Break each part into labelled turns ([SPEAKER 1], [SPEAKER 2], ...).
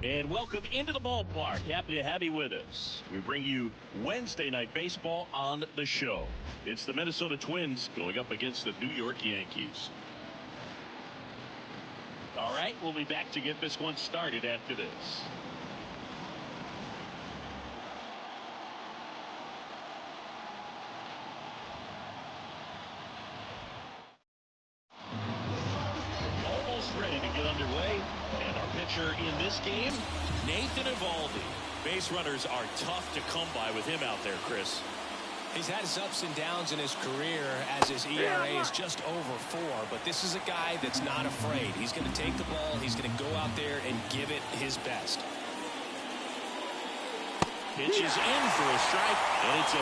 [SPEAKER 1] And welcome into the ballpark. Happy to have you with us. We bring you Wednesday Night Baseball on the show. It's the Minnesota Twins going up against the New York Yankees. All right, we'll be back to get this one started after this. Almost ready to get underway. And our pitcher in this game, Nathan Eovaldi.
[SPEAKER 2] Base runners are tough to come by with him out there, Chris. He's had his ups and downs in his career as his ERA is just over 4, but this is a guy that's not afraid. He's going to take the ball, he's going to go out there and give it his best.
[SPEAKER 1] Pitches in for a strike, and it's 0-2.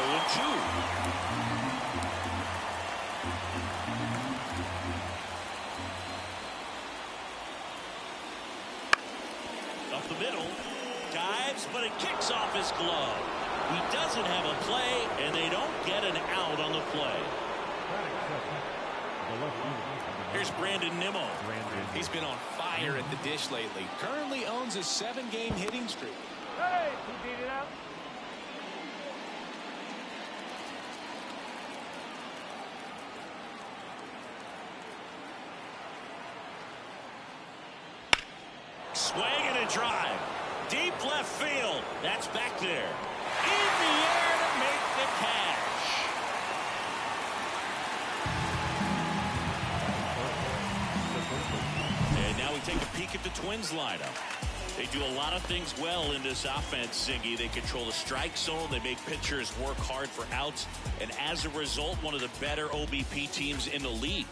[SPEAKER 1] Up the middle, dives, but it kicks off his glove. He doesn't have a play, and they don't get an out on the play.
[SPEAKER 2] Here's Brandon Nimmo. He's been on fire at the dish lately. Currently owns a 7-game hitting streak.
[SPEAKER 3] Hey, he beat it out.
[SPEAKER 1] Swing and a drive. Deep left field. That's back there. In the air to make the catch. And now we take a peek at the Twins lineup. They do a lot of things well in this offense, Zingy. They control the strike zone. They make pitchers work hard for outs. And as a result, one of the better OBP teams in the league.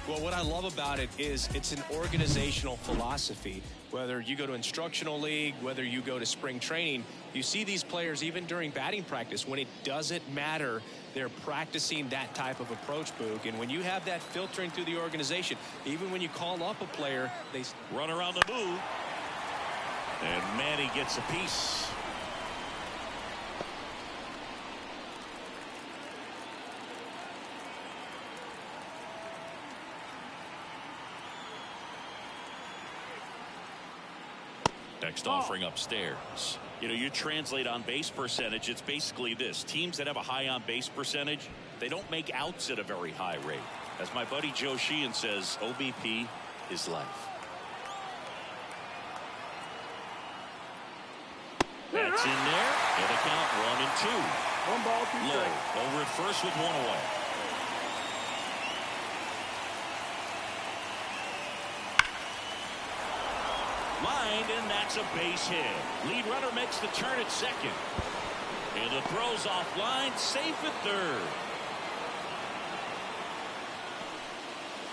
[SPEAKER 2] Well, what I love about it is it's an organizational philosophy. Whether you go to instructional league, whether you go to spring training, you see these players even during batting practice. When it doesn't matter, they're practicing that type of approach, Boog. And when you have that filtering through the organization, even when you call up a player, they
[SPEAKER 1] run around the move. And Manny gets a piece. Next offering upstairs. You know, you translate on base percentage, it's basically this. Teams that have a high on base percentage, they don't make outs at a very high rate. As my buddy Joe Sheehan says, OBP is life. That's in there. And a count 1-2.
[SPEAKER 3] 1 ball, 2 strikes.
[SPEAKER 1] Low over at first with 1 away. Lined, and that's a base hit. Lead runner makes the turn at second. And the throw's offline, safe at third.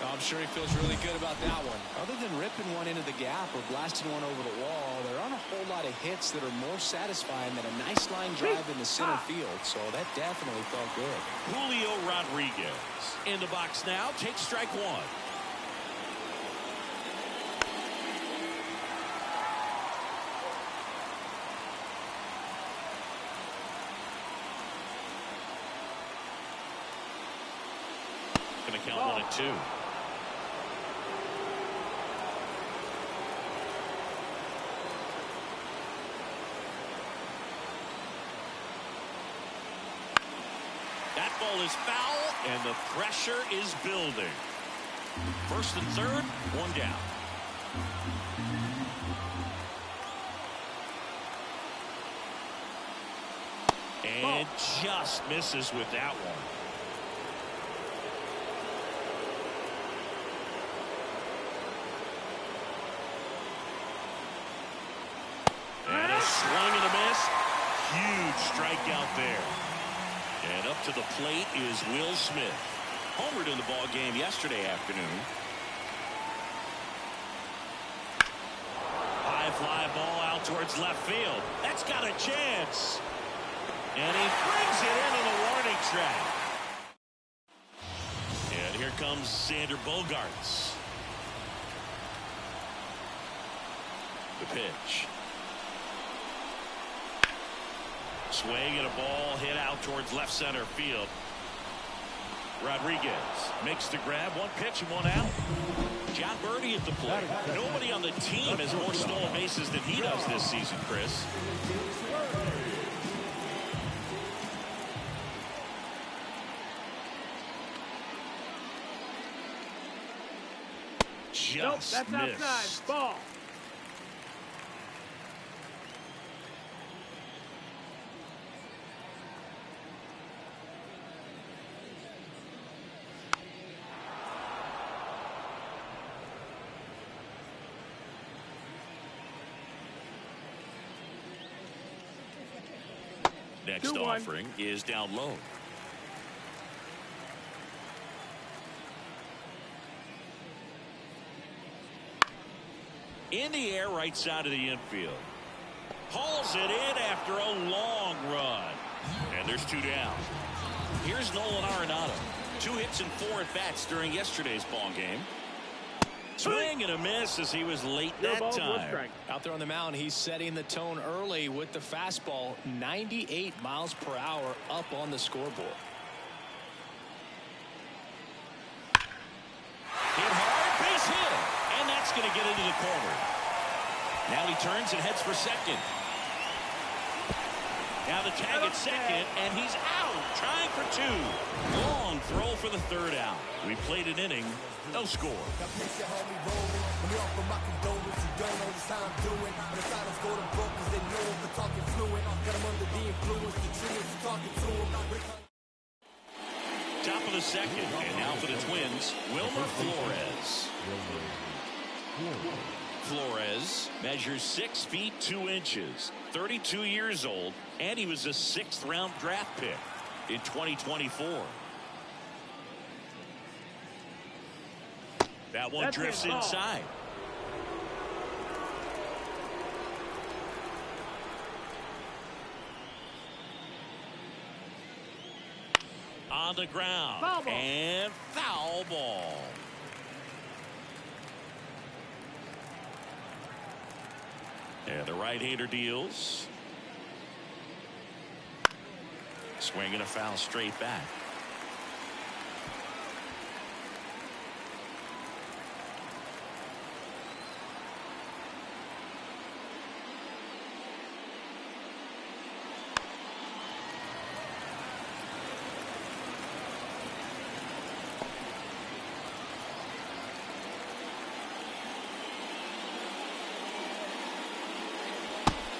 [SPEAKER 2] I'm sure he feels really good about that one. Other than ripping one into the gap or blasting one over the wall, there aren't a whole lot of hits that are more satisfying than a nice line drive in the center field. So that definitely felt good.
[SPEAKER 1] Julio Rodriguez in the box now. Takes strike 1. Going to count 1-2. That ball is foul, and the pressure is building. First and third, 1 down. And just misses with that one. And a swing and a miss. Huge strikeout there. And up to the plate is Will Smith. Homered in the ball game yesterday afternoon. High fly ball out towards left field. That's got a chance. And he brings it into the warning track. And here comes Xander Bogaerts. The pitch. Swing and a ball hit out towards left center field. Rodriguez makes the grab. 1 pitch and 1 out. John Birdie at the plate. Nobody on the team has more stolen bases than he does this season, Chris.
[SPEAKER 3] Nope,
[SPEAKER 1] Just
[SPEAKER 3] that's
[SPEAKER 1] missed.
[SPEAKER 3] outside. Ball.
[SPEAKER 1] Next
[SPEAKER 3] 2-1.
[SPEAKER 1] offering is down low. In the air, right side of the infield. Hauls it in after a long run. And there's 2 down. Here's Nolan Arenado. 2 hits and 4 at-bats during yesterday's ball game. Swing and a miss as he was late that time.
[SPEAKER 2] Out there on the mound, he's setting the tone early with the fastball. 98 miles per hour up on the scoreboard.
[SPEAKER 1] Hit hard, base hit. And that's going to get into the corner. Now he turns and heads for second. Now the tag at second, and he's out, trying for 2. Long throw for the 3rd out. We played an inning, no score. Top of the 2nd, and now for the Twins, Wilmer Flores. Flores measures 6 feet 2 inches, 32 years old, and he was a 6th-round draft pick in 2024. That one drifts inside. On the ground.
[SPEAKER 3] Foul ball.
[SPEAKER 1] And foul ball. And the right-hander deals. Swinging a foul straight back.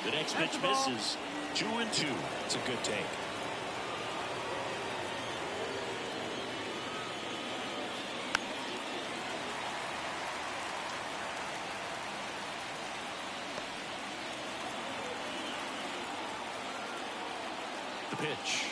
[SPEAKER 1] The next pitch misses. 2-2.
[SPEAKER 2] It's a good take.
[SPEAKER 1] The pitch.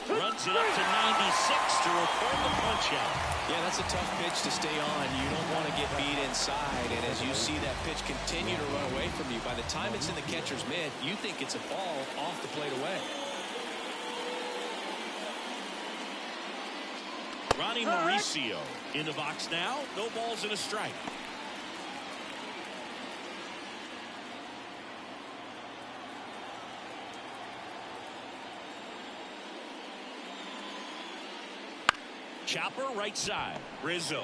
[SPEAKER 1] Runs it up to 96 to record the punch out.
[SPEAKER 2] Yeah, that's a tough pitch to stay on. You don't want to get beat inside, and as you see that pitch continue to run away from you, by the time it's in the catcher's mitt, you think it's a ball off the plate away.
[SPEAKER 1] Ronnie Mauricio in the box now. No balls and a strike. Chopper right side. Rizzo.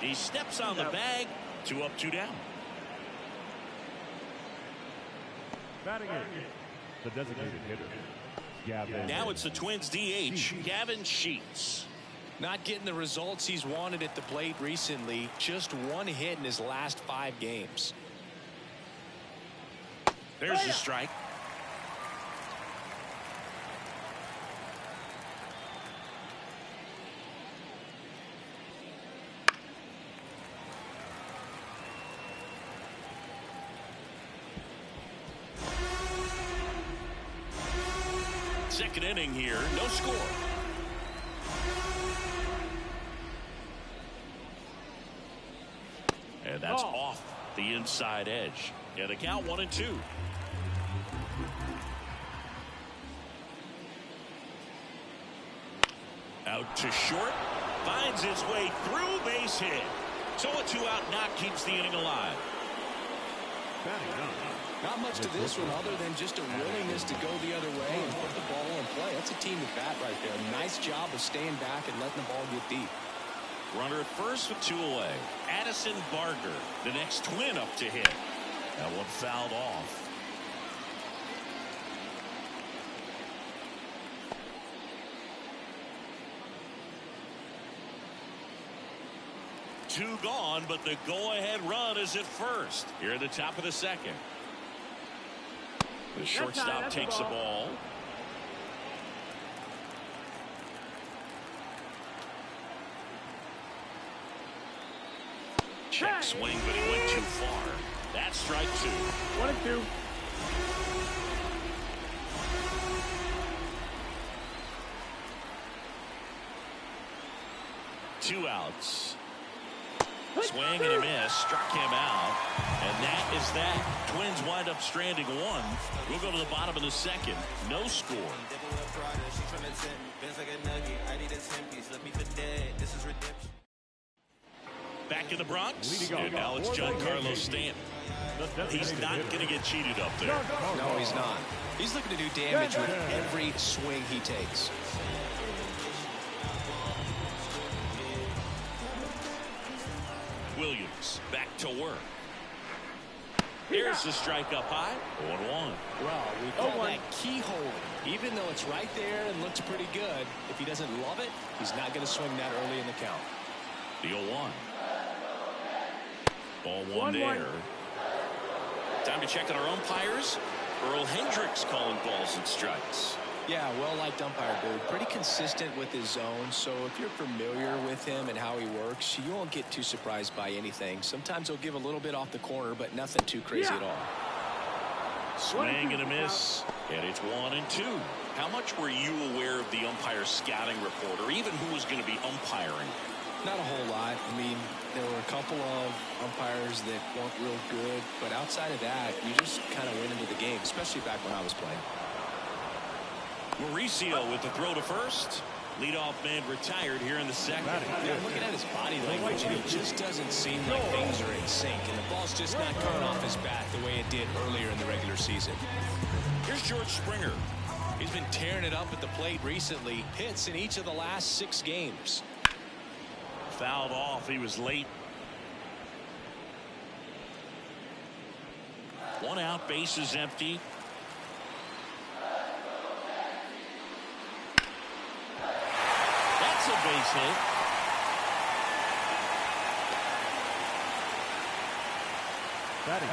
[SPEAKER 1] He steps on the bag. 2 up, 2 down.
[SPEAKER 4] Batting in, the designated hitter, Gavin.
[SPEAKER 1] Now it's the Twins DH, Gavin Sheets.
[SPEAKER 2] Not getting the results he's wanted at the plate recently. Just 1 hit in his last 5 games.
[SPEAKER 1] There's the strike. Second inning here, no score. And that's off the inside edge. Yeah, the count 1-2. Out to short, finds his way through, base hit. So a 2-out knock keeps the inning alive.
[SPEAKER 4] Batting up,
[SPEAKER 2] Not much to this one other than just a willingness to go the other way and put the ball in play. That's a team at bat right there. Nice job of staying back and letting the ball get deep.
[SPEAKER 1] Runner at first with 2 away. Addison Barger, the next Twin up to hit. That one fouled off. Two gone, but the go-ahead run is at first. Here at the top of the second. The shortstop takes the ball. Check swing, but he went too far. That's strike 2.
[SPEAKER 3] 1-2.
[SPEAKER 1] Two outs. Swing and a miss, struck him out, and that is that. Twins wind up stranding 1. We'll go to the bottom of the second. No score. Back in the Bronx, and now it's Giancarlo Stanton. He's not going to get cheated up there.
[SPEAKER 2] No, he's not. He's looking to do damage with every swing he takes.
[SPEAKER 1] Williams back to work. Here's the strike up high. 1-1.
[SPEAKER 2] Well, we call that keyhole. Even though it's right there and looks pretty good, if he doesn't love it, he's not going to swing that early in the count.
[SPEAKER 1] The 0-1. Ball 1 there. Time to check on our umpires. Earl Hendricks calling balls and strikes.
[SPEAKER 2] Yeah, well-liked umpire, dude. Pretty consistent with his zone, so if you're familiar with him and how he works, you won't get too surprised by anything. Sometimes he'll give a little bit off the corner, but nothing too crazy at all.
[SPEAKER 1] Swing and a miss, and it's 1-2. How much were you aware of the umpire's scouting report, or even who was going to be umpiring?
[SPEAKER 2] Not a whole lot. I mean, there were a couple of umpires that weren't real good, but outside of that, you just kind of went into the game, especially back when I was playing.
[SPEAKER 1] Mauricio with the throw to first. Leadoff man retired here in the second.
[SPEAKER 2] Yeah, looking at his body language, and it just doesn't seem like things are in sync, and the ball's just not coming off his bat the way it did earlier in the regular season.
[SPEAKER 1] Here's George Springer.
[SPEAKER 2] He's been tearing it up at the plate recently. Hits in each of the last 6 games.
[SPEAKER 1] Fouled off. He was late. 1 out, bases empty. That's a base hit.
[SPEAKER 4] Batting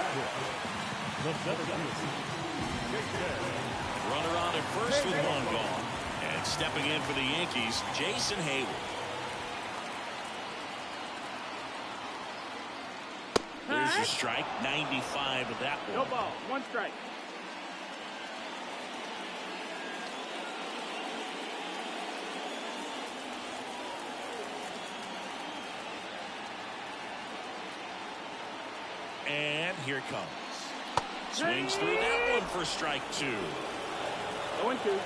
[SPEAKER 1] Runner on at first with 1 gone. And stepping in for the Yankees, Jason Hayward. There's a strike, 95 of that one.
[SPEAKER 3] No ball, 1 strike.
[SPEAKER 1] And here it comes. Swings through that one for strike 2.
[SPEAKER 3] 0-2.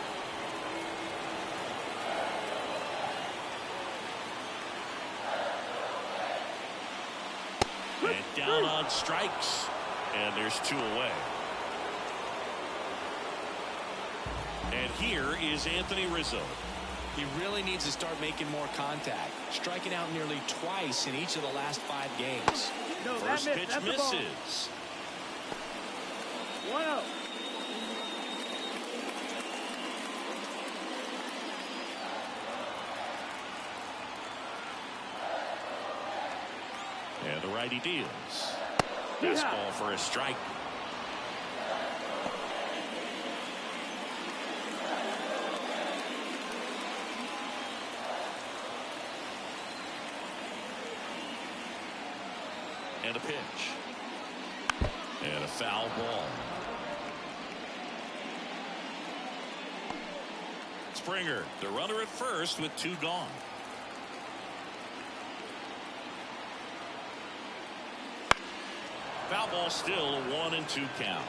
[SPEAKER 1] And down on strikes. And there's 2 away. And here is Anthony Rizzo.
[SPEAKER 2] He really needs to start making more contact, striking out nearly twice in each of the last 5 games.
[SPEAKER 3] No,
[SPEAKER 1] First
[SPEAKER 3] that
[SPEAKER 1] pitch
[SPEAKER 3] that's
[SPEAKER 1] misses.
[SPEAKER 3] 1-0.
[SPEAKER 1] And the righty deals. Fastball for a strike. And a pitch. And a foul ball. Springer, the runner at first with 2 gone. Foul ball still, a 1-2 count.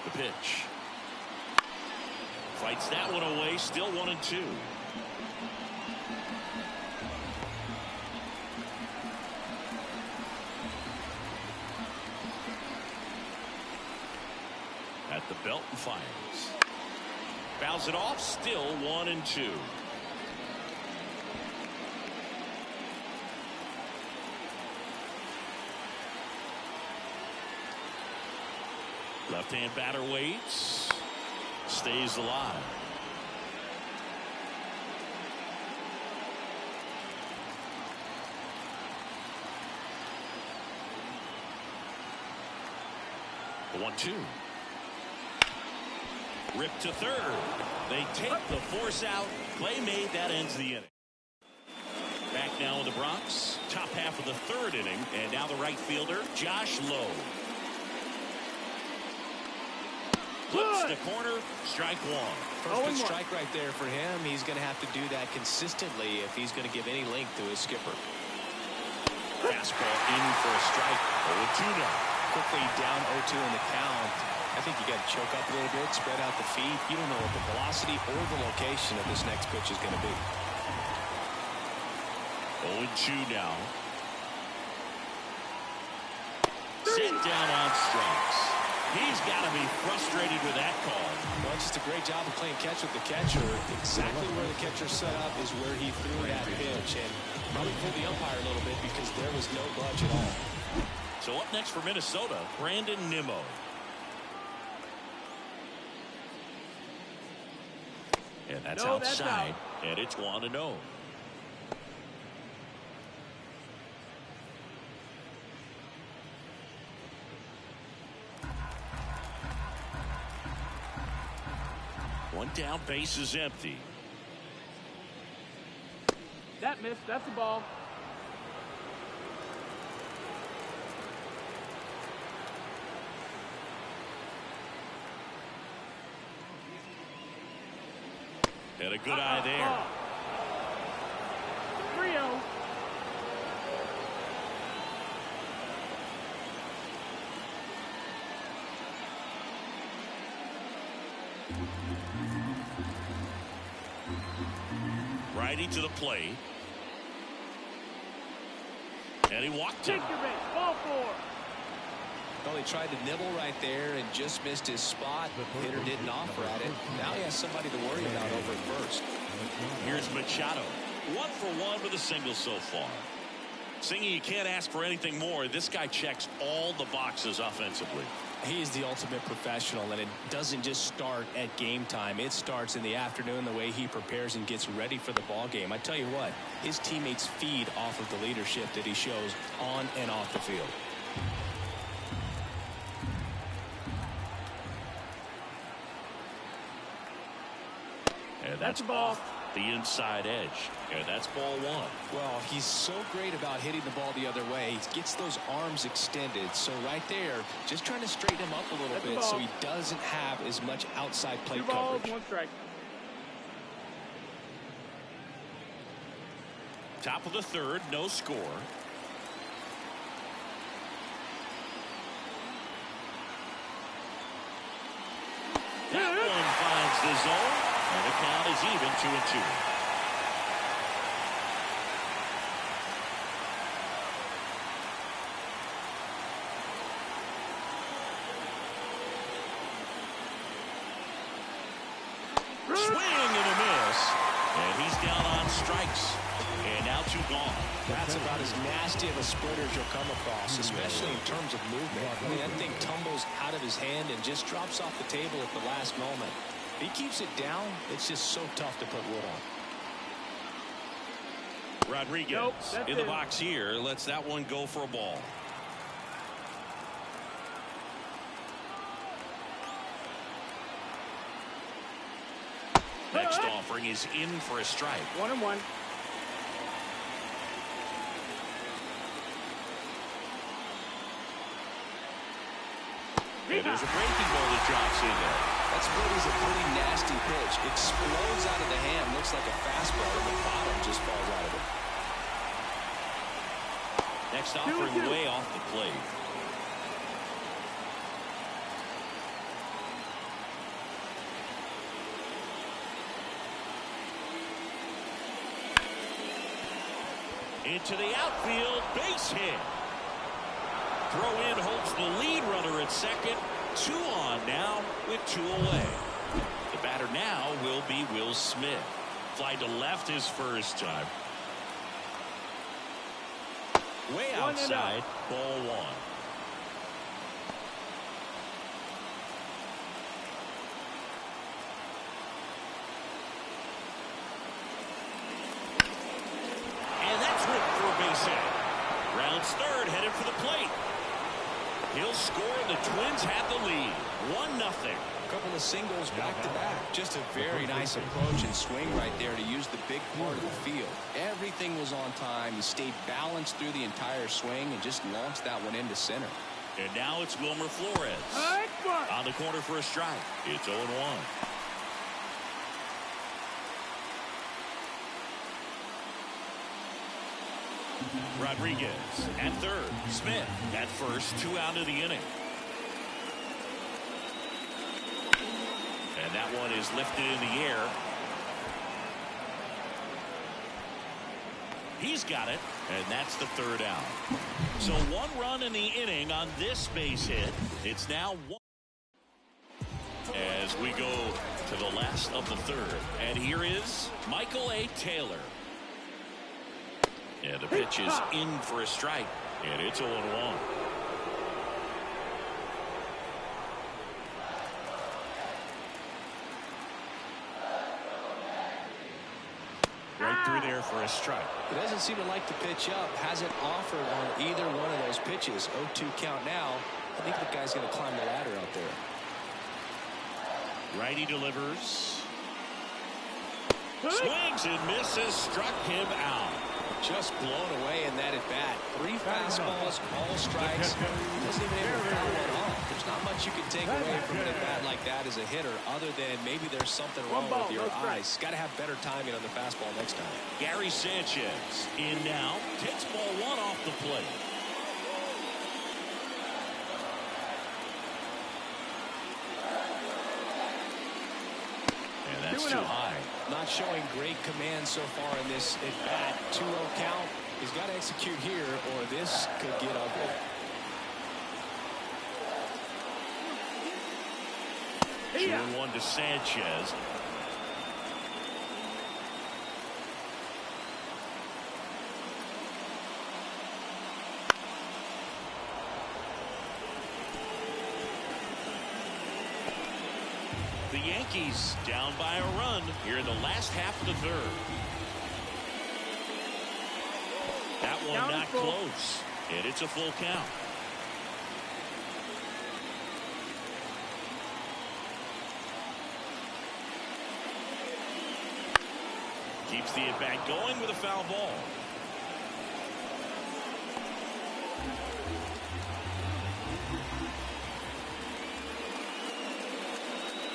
[SPEAKER 1] The pitch. Fights that one away, still 1-2. At the belt and fires. Fouls it off. Still 1-2. Left-hand batter waits. Stays alive. The 1-2. Ripped to third. They take the force out. Play made. That ends the inning. Back now in the Bronx. Top half of the third inning. And now the right fielder, Josh Lowe. Flips the corner. Strike one.
[SPEAKER 2] First strike right there for him. He's going to have to do that consistently if he's going to give any length to his skipper.
[SPEAKER 1] Fastball in for a strike. 0-2 now.
[SPEAKER 2] Quickly down 0-2 in the count. I think you got to choke up a little bit, spread out the feet. You don't know what the velocity or the location of this next pitch is going to be.
[SPEAKER 1] 0-2 now. Sit down on strikes. He's got to be frustrated with that call.
[SPEAKER 2] Well, just a great job of playing catch with the catcher. Exactly where the catcher set up is where he threw that pitch, and probably pulled the umpire a little bit because there was no budge at all.
[SPEAKER 1] So up next for Minnesota, Brandon Nimmo. And that's outside, and it's 1-0. One down, base is empty.
[SPEAKER 3] That missed. That's the ball.
[SPEAKER 1] Had a good eye there.
[SPEAKER 3] 3-0.
[SPEAKER 1] Righty to the plate. And he walked
[SPEAKER 3] Take
[SPEAKER 1] it.
[SPEAKER 3] your base. Ball 4.
[SPEAKER 2] Well, he tried to nibble right there and just missed his spot. The hitter didn't offer at it. Now he has somebody to worry about over at first.
[SPEAKER 1] Here's Machado. 1 for 1 with a single so far. Singy, you can't ask for anything more. This guy checks all the boxes offensively.
[SPEAKER 2] He is the ultimate professional, and it doesn't just start at game time. It starts in the afternoon, the way he prepares and gets ready for the ball game. I tell you what, his teammates feed off of the leadership that he shows on and off the field.
[SPEAKER 1] And that's off the inside edge. And that's ball 1.
[SPEAKER 2] Well, he's so great about hitting the ball the other way. He gets those arms extended. So right there, just trying to straighten him up a little bit so he doesn't have as much outside plate
[SPEAKER 3] 2 balls,
[SPEAKER 2] coverage.
[SPEAKER 3] 1 strike.
[SPEAKER 1] Top of the third, no score. That one finds the zone, and the count is even 2-2. Swing and a miss, and he's down on strikes. And now 2 gone.
[SPEAKER 2] That's about as nasty of a splitter as you'll come across, especially in terms of movement. I mean, that thing tumbles out of his hand and just drops off the table at the last moment. If he keeps it down, it's just so tough to put wood on.
[SPEAKER 1] Rodriguez in the box here. Lets that one go for a ball. Next offering is in for a strike.
[SPEAKER 3] 1-1.
[SPEAKER 1] And there's a breaking ball that drops in there.
[SPEAKER 2] That split is a pretty nasty pitch. Explodes out of the hand. Looks like a fastball, and the bottom just falls out of it.
[SPEAKER 1] Next offering way off the plate. Into the outfield, base hit. Throw in holds the lead runner at second, 2 on now with 2 away. The batter now will be Will Smith. Fly to left his first time. Way outside, ball 1. And that's ripped for a base hit. Rounds third, headed for the plate. He'll score, and the Twins have the lead. 1-0.
[SPEAKER 2] A couple of singles back to back. Just a very nice approach and swing right there to use the big part of the field. Everything was on time. He stayed balanced through the entire swing and just launched that one into center.
[SPEAKER 1] And now it's Wilmer Flores on the corner for a strike. It's 0-1. Rodriguez at third. Smith at first. 2 out of the inning. And that one is lifted in the air. He's got it, and that's the 3rd out. So 1 run in the inning on this base hit. It's now 1. As we go to the last of the 3rd. And here is Michael A. Taylor. And the pitch is in for a strike, and it's 0-1. Right through there for a strike.
[SPEAKER 2] He doesn't seem to like to pitch up. Hasn't offered on either one of those pitches. 0-2 count now. I think the guy's going to climb the ladder out there.
[SPEAKER 1] Righty delivers. Swings and misses. Struck him out.
[SPEAKER 2] Just blown away in that at bat. 3 fastballs, all strikes. Doesn't even ever foul one off. There's not much you can take away from an at bat like that as a hitter, other than maybe there's something wrong with your eyes. Got to have better timing on the fastball next time.
[SPEAKER 1] Gary Sanchez in now. Takes ball 1 off the plate. And that's too high.
[SPEAKER 2] Not showing great command so far in this at bat. 2-0 count. He's got to execute here, or this could get ugly.
[SPEAKER 1] Yeah. 2-1 to Sanchez. The Yankees down by a run here in the last half of the 3rd. That one not close, and it's a full count. Keeps the at-bat going with a foul ball.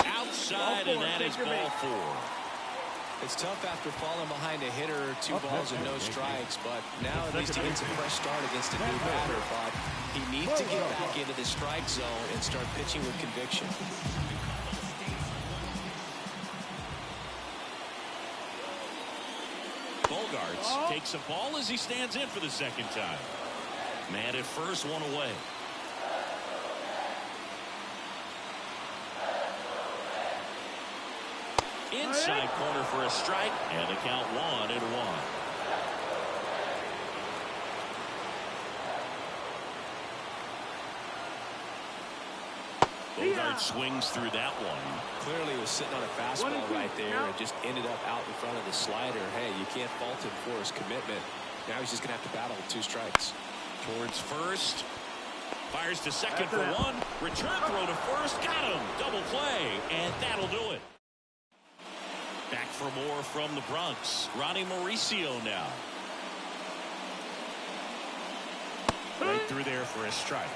[SPEAKER 1] Outside, and that is ball 4.
[SPEAKER 2] It's tough after falling behind a hitter, 2 balls and no strikes, but now at least he gets a fresh start against a new batter. But he needs to get back into the strike zone and start pitching with conviction.
[SPEAKER 1] Bogarts takes a ball as he stands in for the 2nd time. Man at first, 1 away. Inside corner for a strike, and the count 1-1. Bogart swings through that one.
[SPEAKER 2] Clearly was sitting on a fastball right there and just ended up out in front of the slider. Hey, you can't fault him for his commitment. Now he's just going to have to battle with 2 strikes.
[SPEAKER 1] Towards first. Fires to second for 1. Return throw to first. Got him. Double play, and that'll do it. Back for more from the Bronx. Ronnie Mauricio now. Right through there for a strike.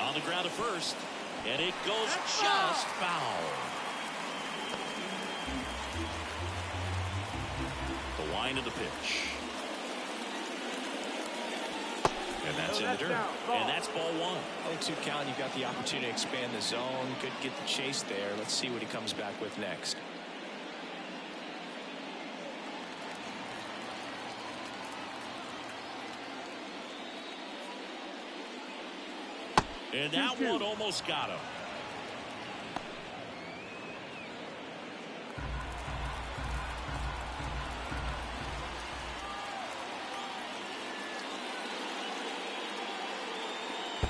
[SPEAKER 1] On the ground to first, and it goes just foul. The wind of the pitch. And that's in the dirt. And that's ball 1.
[SPEAKER 2] 0-2 count. You've got the opportunity to expand the zone. Could get the chase there. Let's see what he comes back with next.
[SPEAKER 1] And that one almost got him.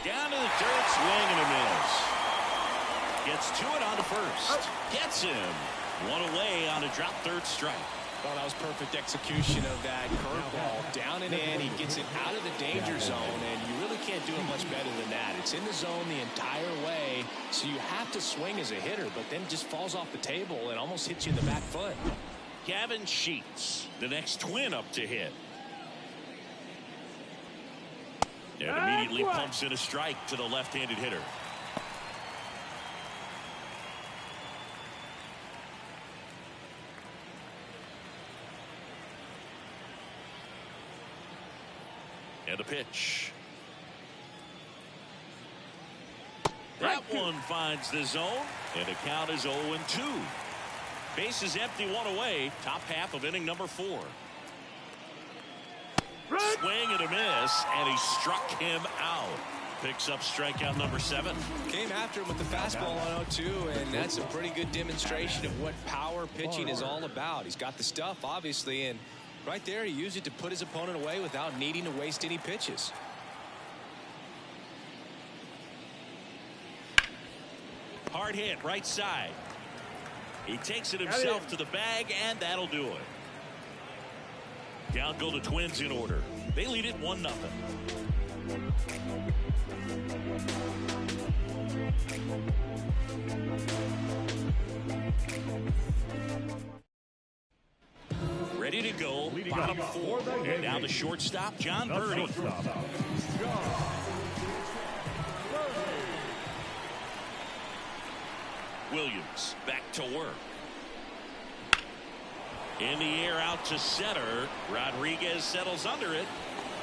[SPEAKER 1] Down to the dirt, swing and a miss. Gets to it on to first. Gets him. One away on a drop third strike.
[SPEAKER 2] Well, that was perfect execution of that curveball. Down and in, he gets it out of the danger zone, and you really can't do it much better than that. It's in the zone the entire way, so you have to swing as a hitter, but then it just falls off the table and almost hits you in the back foot.
[SPEAKER 1] Gavin Sheets, the next twin up to hit. And immediately pumps in a strike to the left-handed hitter. And the pitch. That one finds the zone, and the count is 0-2. Bases empty, one away. Top half of inning number 4. Swing and a miss, and he struck him out. Picks up strikeout number 7.
[SPEAKER 2] Came after him with the fastball on 0-2, and that's a pretty good demonstration of what power pitching is all about. He's got the stuff, obviously, and right there he used it to put his opponent away without needing to waste any pitches.
[SPEAKER 1] Hard hit, right side. He takes it himself to the bag, and that'll do it. Down go the Twins in order. They lead it 1-0. Ready to go, bottom 4. And now the shortstop, John Birdie. Williams back to work. In the air out to center. Rodriguez settles under it.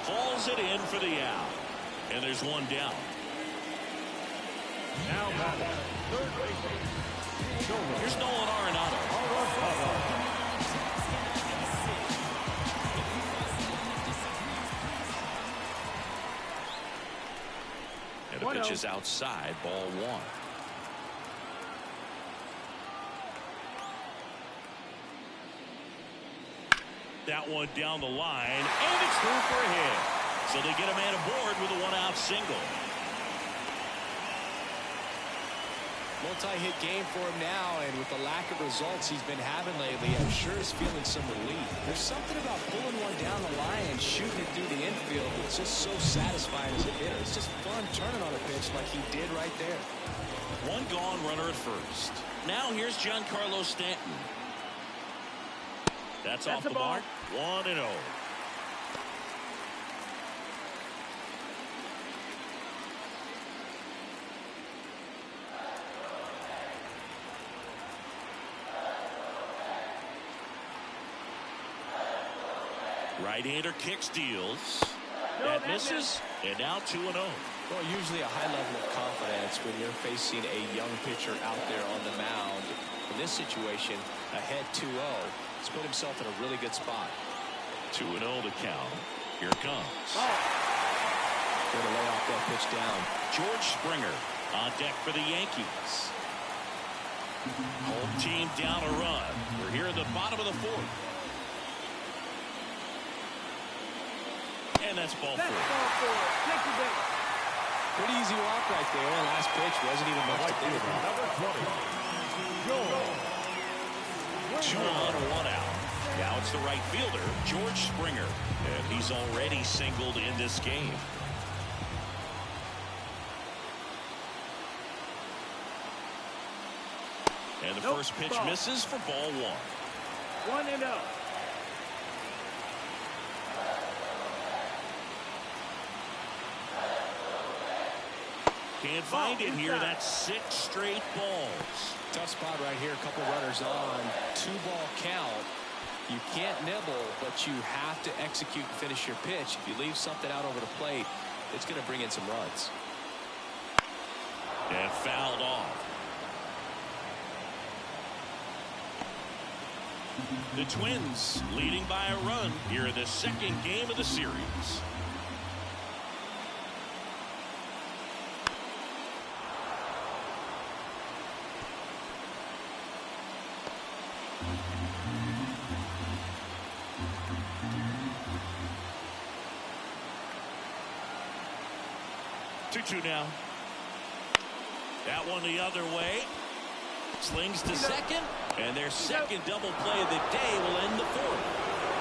[SPEAKER 1] Hauls it in for the out. And there's one down.
[SPEAKER 4] Now batting, third baseman.
[SPEAKER 1] Here's Nolan Arenado. And the pitch is outside, ball 1. That one down the line, and it's through for a hit. So they get a man aboard with a 1-out single.
[SPEAKER 2] Multi-hit game for him now, and with the lack of results he's been having lately, I'm sure he's feeling some relief. There's something about pulling one down the line and shooting it through the infield that's just so satisfying as a hitter. It's just fun turning on a pitch like he did right there.
[SPEAKER 1] One gone, runner at first. Now here's Giancarlo Stanton. That's off the mark. 1-0. Right-hander kicks, deals. That misses, and now 2-0.
[SPEAKER 2] Well, usually a high level of confidence when you're facing a young pitcher out there on the mound. In this situation, ahead 2-0. He's put himself in a really good spot.
[SPEAKER 1] 2-0 to count. Here it comes.
[SPEAKER 2] Going to lay off that pitch down.
[SPEAKER 1] George Springer on deck for the Yankees. Home team down a run. We're here in the bottom of the 4th. And that's ball 4.
[SPEAKER 2] Pretty easy walk right there. Last pitch wasn't even much to think about.
[SPEAKER 4] Number 20.
[SPEAKER 1] 2 on, 1 out. Now it's the right fielder, George Springer. And he's already singled in this game. And the first pitch misses for ball 1.
[SPEAKER 3] 1-0.
[SPEAKER 1] Can't find it here. That's 6 straight balls.
[SPEAKER 2] Tough spot right here. A couple runners on. 2-ball count. You can't nibble, but you have to execute and finish your pitch. If you leave something out over the plate, it's going to bring in some runs.
[SPEAKER 1] And fouled off. The Twins leading by a run here in the second game of the series. 2-2 now. That one the other way. Slings to second. And their second double play of the day will end the fourth.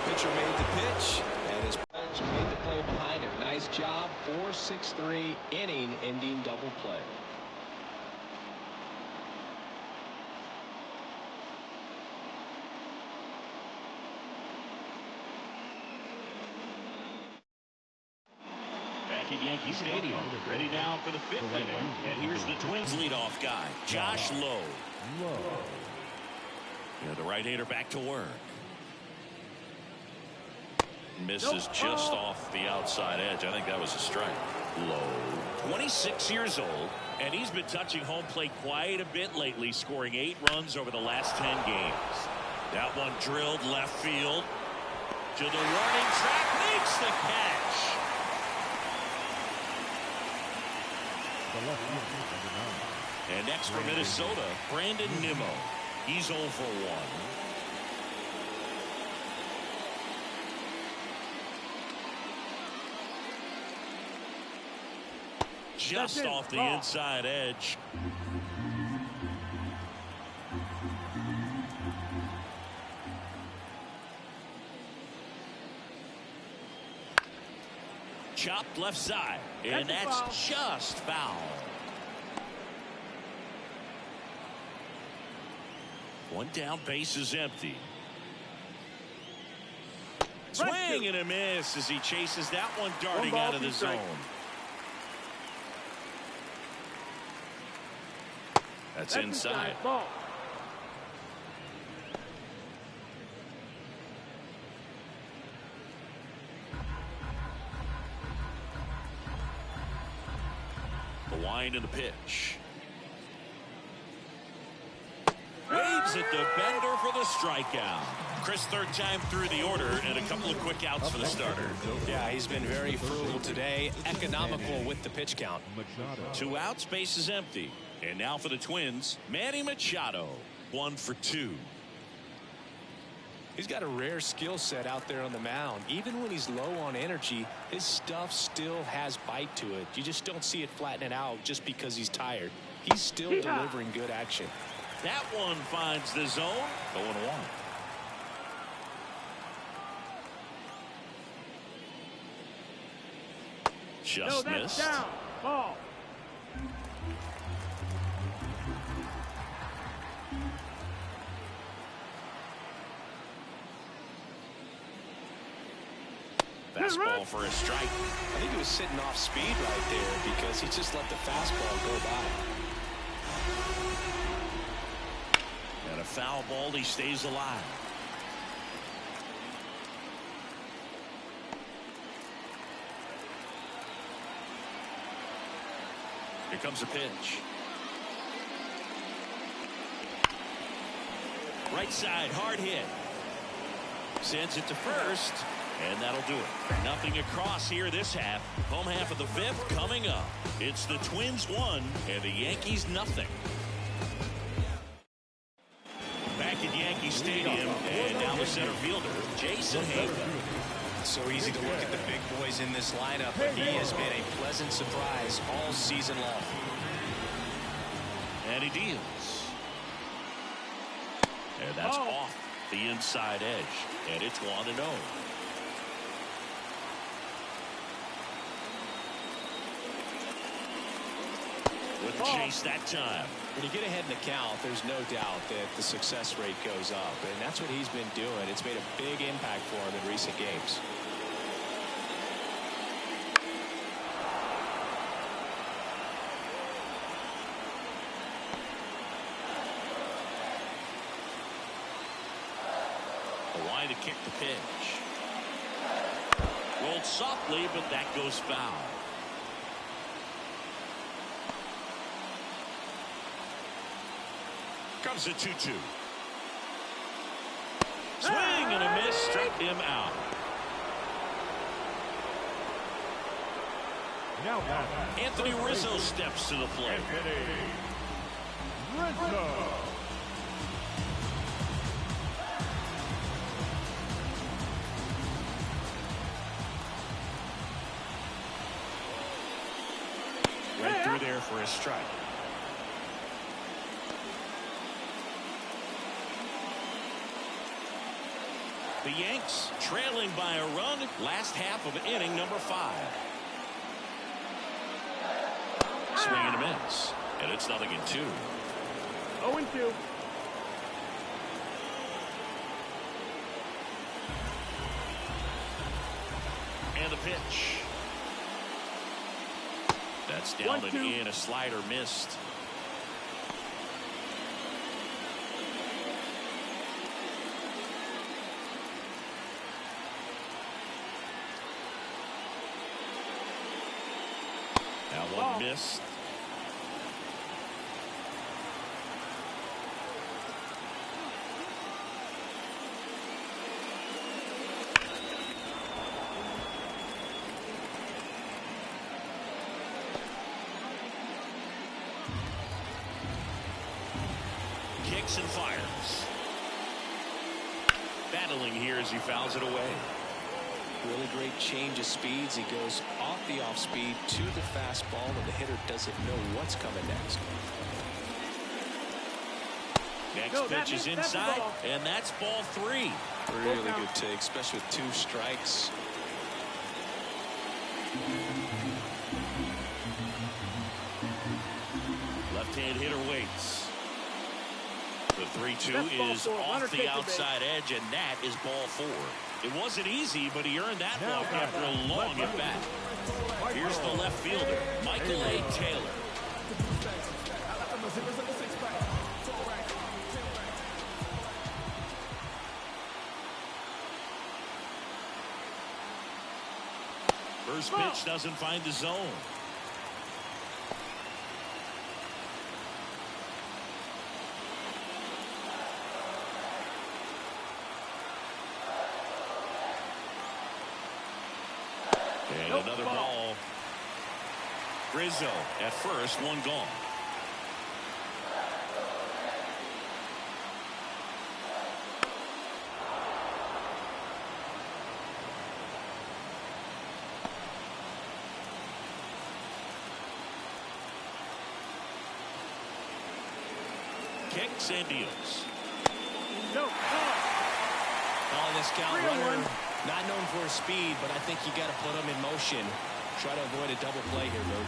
[SPEAKER 2] Pitcher made the pitch, and his players made the play behind him. Nice job. 4-6-3 inning-ending double play.
[SPEAKER 1] Back at Yankee Stadium, ready now for the fifth inning. And here's the Twins leadoff guy, Josh Lowe. Yeah, the right-hander back to work. Misses just off the outside edge. I think that was a strike. Lowe, 26 years old, and he's been touching home plate quite a bit lately, scoring 8 runs over the last 10 games. That one drilled left field to the warning track, makes the catch. And next for Minnesota, Brandon Nimmo. He's 0 for 1. Just off the inside edge. Chopped left side, and that's just foul. One down, base is empty. Swing and a miss as he chases that one darting out of the zone. That's inside. The wind and the pitch. Waves at the bender for the strikeout. Chris, third time through the order, and a couple of quick outs for the starter.
[SPEAKER 2] Yeah, he's been very frugal today, economical with the pitch count.
[SPEAKER 1] 2 outs, base is empty. And now for the Twins, Manny Machado, 1 for 2.
[SPEAKER 2] He's got a rare skill set out there on the mound. Even when he's low on energy, his stuff still has bite to it. You just don't see it flattening out just because he's tired. He's still delivering good action.
[SPEAKER 1] That one finds the zone. 0-1. Just missed.
[SPEAKER 3] Down. Ball.
[SPEAKER 1] Fastball for a strike.
[SPEAKER 2] I think he was sitting off speed right there because he just let the fastball go by.
[SPEAKER 1] And a foul ball, he stays alive. Here comes a pitch. Right side, hard hit. Sends it to first, and that'll do it. Nothing across here this half. Home half of the fifth coming up. It's the Twins 1 and the Yankees nothing. Back at Yankee Stadium, and now the center fielder, Jason Hayward.
[SPEAKER 2] So easy to look at the big boys in this lineup, but he has been a pleasant surprise all season long.
[SPEAKER 1] And he deals. And that's off the inside edge, and it's 1-0. With the chase that time.
[SPEAKER 2] When you get ahead in the count, there's no doubt that the success rate goes up, and that's what he's been doing. It's made a big impact for him in recent games.
[SPEAKER 1] The line to kick the pitch. Rolled softly, but that goes foul. Comes a 2-2. Swing and a miss, struck him out.
[SPEAKER 4] Now
[SPEAKER 1] Anthony Rizzo steps to the plate.
[SPEAKER 4] Rizzo.
[SPEAKER 2] Right through there for a strike.
[SPEAKER 1] The Yanks trailing by a run. Last half of inning number 5. Swing and a miss. And it's 0-2.
[SPEAKER 3] 0-2.
[SPEAKER 1] And the pitch. That's down and in. A slider missed. That one missed. Kicks and fires. Battling here as he fouls it away.
[SPEAKER 2] Really great change of speeds. He goes off the off speed to the fastball, and the hitter doesn't know what's coming next.
[SPEAKER 1] Next pitch is inside, and that's ball 3.
[SPEAKER 2] Really good take, especially with 2 strikes.
[SPEAKER 1] Left-hand hitter waits. The 3-2 is off the outside edge, and that is ball 4. It wasn't easy, but he earned that walk after a long at bat. Here's the left fielder, Michael A. Taylor. First pitch doesn't find the zone. And another ball. Rizzo at first, 1 gone. Kicks and deals.
[SPEAKER 2] Calling this count, runner not known for his speed, but I think you got to put him in motion. Try to avoid a double play here, Luke.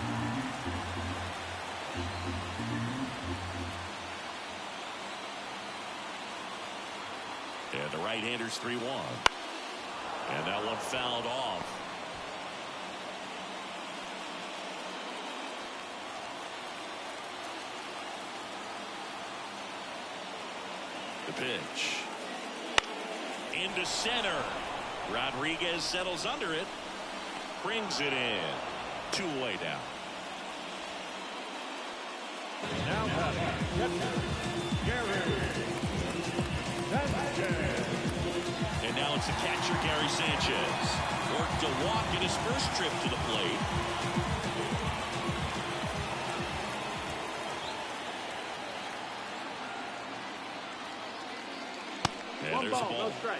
[SPEAKER 1] And the right-hander's 3-1. And that one fouled off. The pitch. Into center. Rodriguez settles under it. Brings it in. 2 away down.
[SPEAKER 4] Now
[SPEAKER 1] and now it's the catcher, Gary Sanchez. Worked a walk in his first trip to the plate. And there's a ball.
[SPEAKER 3] No strike.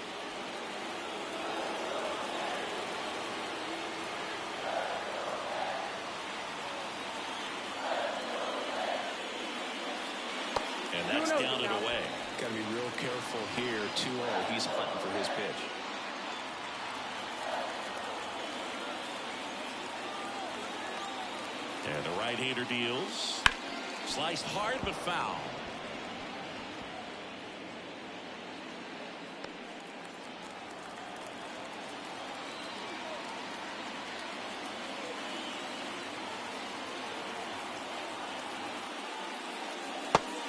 [SPEAKER 1] And that's down and away.
[SPEAKER 2] Got to be real careful here. 2-0. He's hunting for his pitch.
[SPEAKER 1] And the right-hander deals. Sliced hard but foul.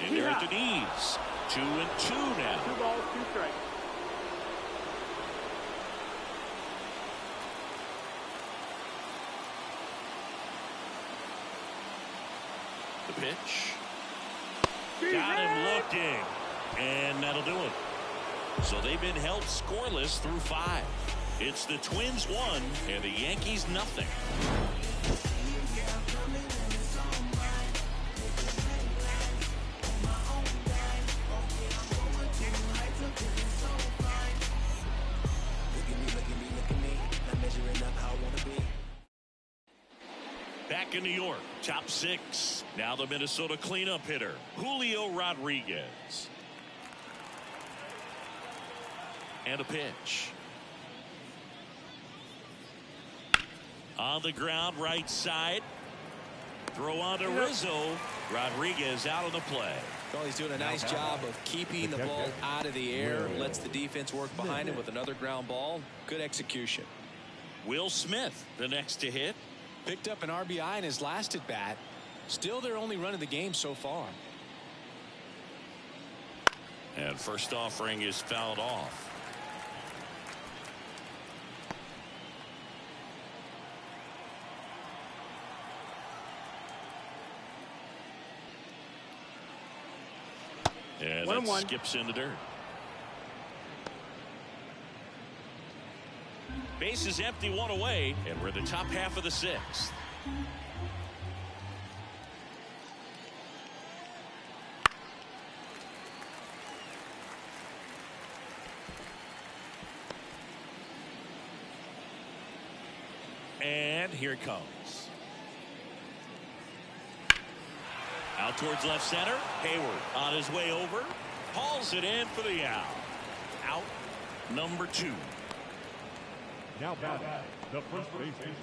[SPEAKER 1] And they're at the knees. 2-2 now.
[SPEAKER 3] 2 balls, 2 strikes.
[SPEAKER 1] The pitch. Got him looking. And that'll do it. So they've been held scoreless through 5. It's the Twins 1 and the Yankees nothing. Back back in New York. Top 6. Now the Minnesota cleanup hitter, Julio Rodriguez. And a pitch. On the ground, right side. Throw on to Rizzo. Rodriguez out of the play.
[SPEAKER 2] Well, he's doing a nice job of keeping the ball out of the air. Lets the defense work behind him with another ground ball. Good execution.
[SPEAKER 1] Will Smith, the next to hit.
[SPEAKER 2] Picked up an RBI in his last at bat. Still their only run of the game so far.
[SPEAKER 1] And first offering is fouled off. And it skips in the dirt. Base is empty, 1 away, and we're in the top half of the 6th. And here it comes. Out towards left center. Hayward on his way over. Hauls it in for the out. Out number 2.
[SPEAKER 4] Now batting, the first baseman,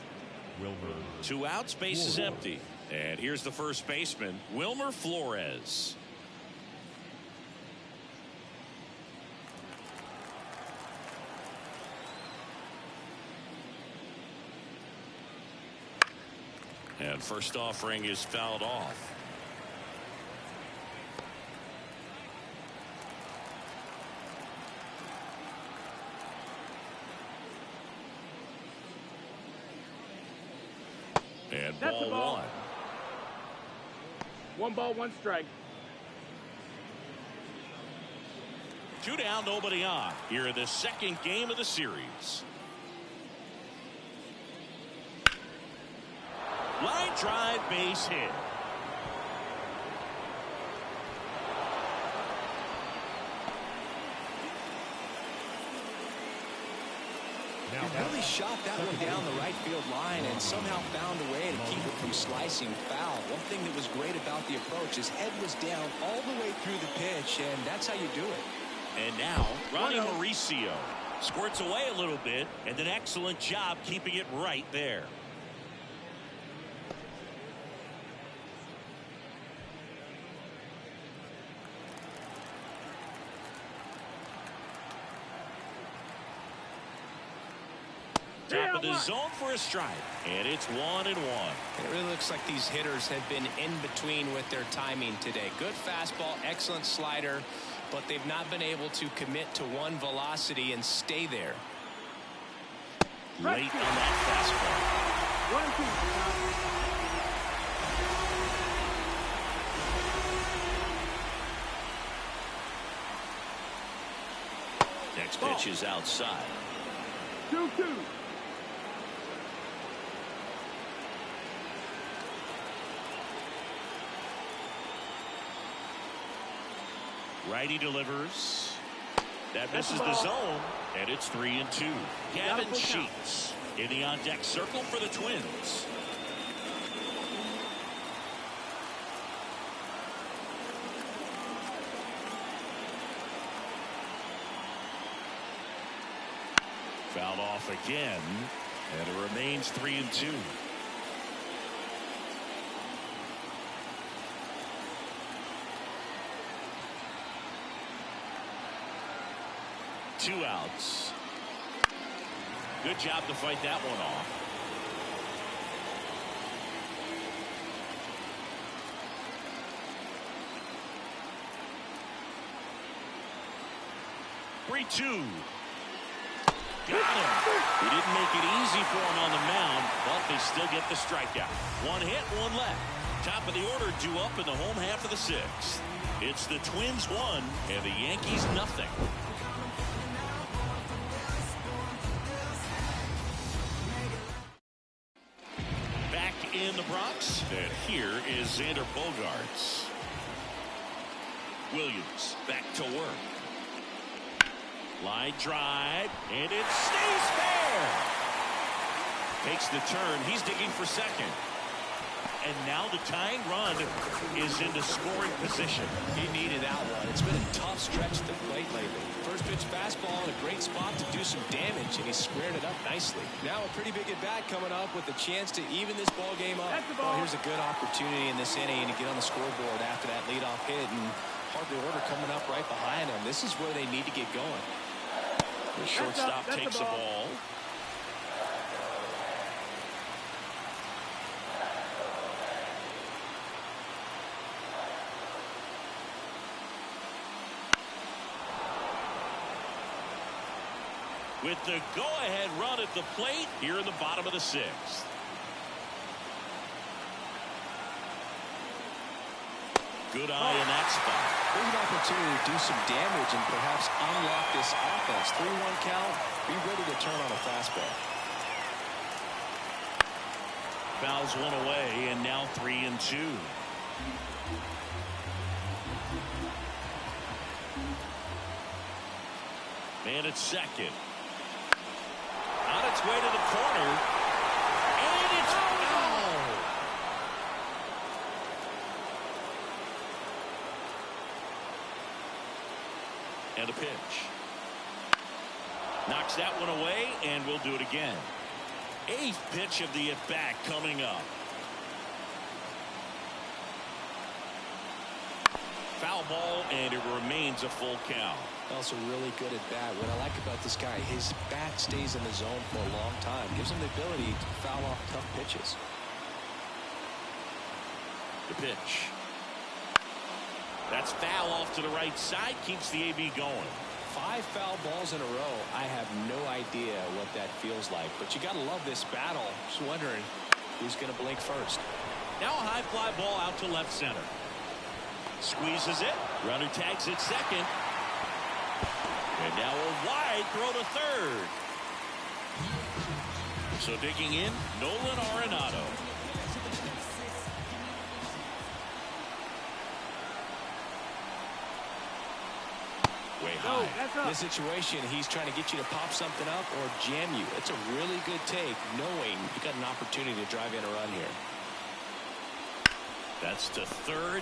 [SPEAKER 4] Wilmer.
[SPEAKER 1] 2 outs, base is empty. And here's the first baseman, Wilmer Flores. And first offering is fouled off. And ball 1.
[SPEAKER 3] 1 ball, 1 strike.
[SPEAKER 1] 2 down, nobody on. Here in the second game of the series. Line drive, base hit.
[SPEAKER 2] He really shot that one down the right field line and somehow found a way to keep it from slicing foul. One thing that was great about the approach, his head was down all the way through the pitch, and that's how you do it.
[SPEAKER 1] And now Ronnie Mauricio squirts away a little bit, and an excellent job keeping it right there. Top of the zone for a strike, and it's 1-1.
[SPEAKER 2] It really looks like these hitters have been in between with their timing today. Good fastball, excellent slider, but they've not been able to commit to one velocity and stay there.
[SPEAKER 1] Late on that fastball. Next pitch is outside.
[SPEAKER 3] 2-2.
[SPEAKER 1] Righty delivers. That misses the zone, and it's 3-2. Gavin Sheets in the on-deck circle for the Twins. Fouled off again, and it remains 3-2. Two outs. Good job to fight that one off. Three-two. Got him. He didn't make it easy for him on the mound, but they still get the strikeout. 1 hit, 1 left. Top of the order due up in the home half of the 6th. It's the Twins 1 and the Yankees nothing. Back in the Bronx, and here is Xander Bogaerts. Williams back to work. Line drive, and it stays fair. Takes the turn. He's digging for second. and now the tying run is into scoring position.
[SPEAKER 2] He needed that one. It's been a tough stretch at the plate lately. First pitch fastball in a great spot to do some damage, and he squared it up nicely. Now a pretty big at bat coming up with a chance to even this ball game up.
[SPEAKER 3] Well,
[SPEAKER 2] here's a good opportunity in this inning to get on the scoreboard after that leadoff hit, and hardly order coming up right behind him. This is where they need to get going.
[SPEAKER 1] The shortstop takes the ball. With the go-ahead run at the plate here in the bottom of the sixth. Good eye in that spot.
[SPEAKER 2] There's an opportunity to do some damage and perhaps unlock this offense. 3-1 count. Be ready to turn on a fastball.
[SPEAKER 1] Fouls one away, and now 3-2. Man at second. On its way to the corner. And it's foul. And a pitch. Knocks that one away, and we'll do it again. Eighth pitch of the at-bat coming up. Foul ball, and it remains a full count.
[SPEAKER 2] Also really good at bat. What I like about this guy, his bat stays in the zone for a long time. Gives him the ability to foul off tough pitches.
[SPEAKER 1] The pitch. That's foul off to the right side. Keeps the AB going.
[SPEAKER 2] 5 foul balls in a row. I have no idea what that feels like. But you got to love this battle. Just wondering who's going to blink first.
[SPEAKER 1] Now a high fly ball out to left center. Squeezes it. Runner tags it second. And now a wide throw to third. So digging in, Nolan Arenado. Way high.
[SPEAKER 2] This situation, he's trying to get you to pop something up or jam you. It's a really good take, knowing you got an opportunity to drive in a run here.
[SPEAKER 1] That's to third.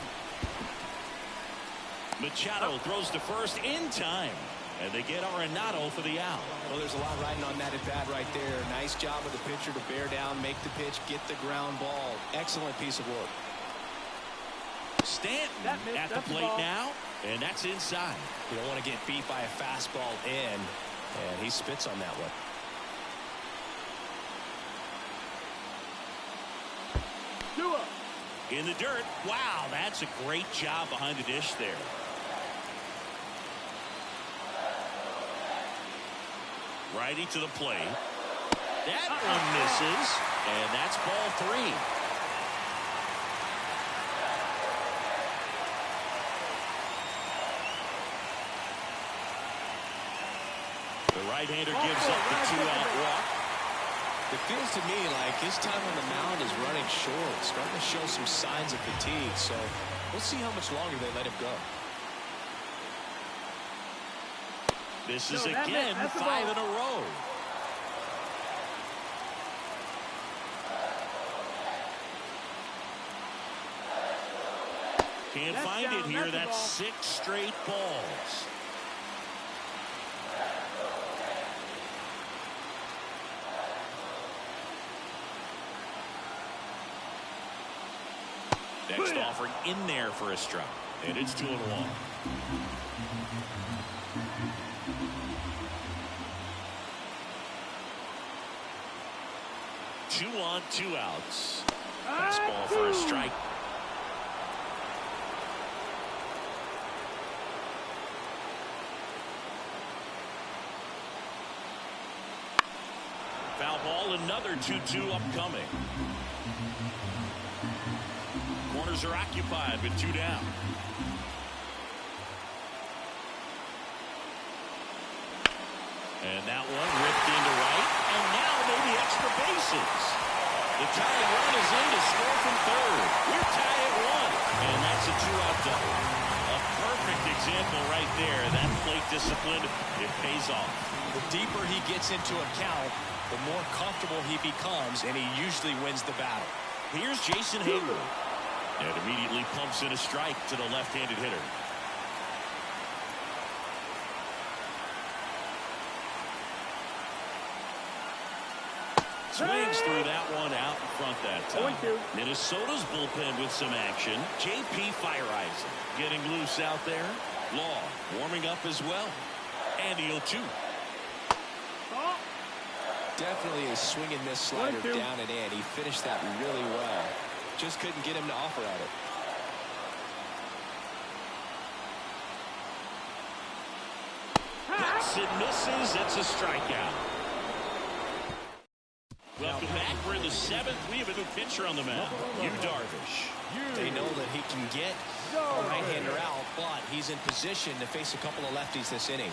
[SPEAKER 1] Machado throws to first in time. And they get Arenado for the out.
[SPEAKER 2] Well, there's a lot riding on that at bat right there. Nice job of the pitcher to bear down, make the pitch, get the ground ball. Excellent piece of work.
[SPEAKER 1] Stanton at the plate now, and that's inside.
[SPEAKER 2] You don't want to get beat by a fastball in, and he spits on that one.
[SPEAKER 1] In the dirt. Wow, that's a great job behind the dish there. Righty to the plate. That one misses, and that's ball 3. The right-hander gives up the 2-out walk.
[SPEAKER 2] It feels to me like his time on the mound is running short, starting to show some signs of fatigue. So we'll see how much longer they let him go.
[SPEAKER 1] This is again 5 in a row. Can't find it here. That's 6 straight balls. Next offering in there for a strike. And it's 2-1. 2 on, 2 outs. Fastball for a strike. Foul ball, another 2-2 upcoming. Corners are occupied with 2 down. And that one ripped into right. And now maybe extra bases. The tying run is in to score from third. We're tied at 1. And that's a 2-out double. A perfect example right there. That plate discipline, it pays off.
[SPEAKER 2] The deeper he gets into a count, the more comfortable he becomes, and he usually wins the battle.
[SPEAKER 1] Here's Jason Hayward. And immediately pumps in a strike to the left-handed hitter. Swings through that one out in front that time. Minnesota's bullpen with some action. J.P. Fireisen getting loose out there. Law warming up as well. And the 0-2.
[SPEAKER 2] Definitely a swing and miss slider down and in. He finished that really well. Just couldn't get him to offer at it.
[SPEAKER 1] Hits and misses. It's a strikeout. Welcome back. We're in the 7th. We have a new pitcher on the mound. Yu Darvish.
[SPEAKER 2] They know that he can get a right-hander out, but he's in position to face a couple of lefties this inning.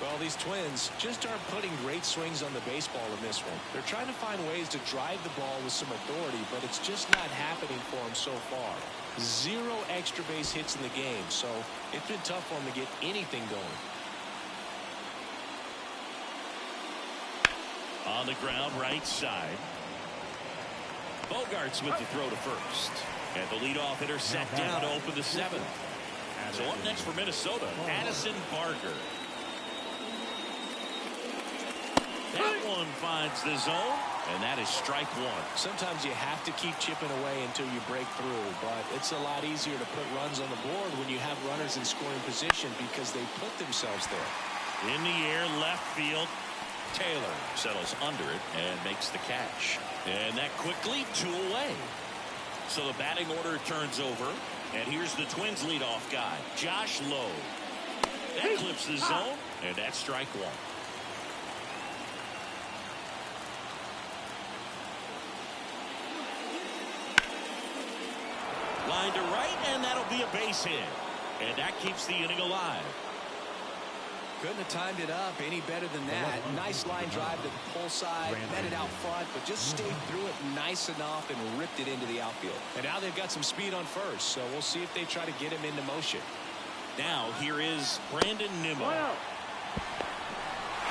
[SPEAKER 2] Well, these Twins just aren't putting great swings on the baseball in this one. They're trying to find ways to drive the ball with some authority, but it's just not happening for them so far. 0 extra base hits in the game, so it's been tough for them to get anything going.
[SPEAKER 1] On the ground, right side. Bogarts with the throw to first. And the leadoff hitter set down to open the 7th. So up next for Minnesota, Addison Barger. That one finds the zone, and that is strike 1.
[SPEAKER 2] Sometimes you have to keep chipping away until you break through, but it's a lot easier to put runs on the board when you have runners in scoring position because they put themselves there.
[SPEAKER 1] In the air, left field. Taylor settles under it and makes the catch. And that quickly 2 away. So the batting order turns over. And here's the Twins leadoff guy, Josh Lowe. That clips the zone, and that's strike 1. Line to right, and that'll be a base hit. And that keeps the inning alive.
[SPEAKER 2] Couldn't have timed it up any better than that. Nice line drive to the pull side, met it out front, but just stayed through it nice enough and ripped it into the outfield. And now they've got some speed on first, so we'll see if they try to get him into motion.
[SPEAKER 1] Now here is Brandon Nimmo. Well,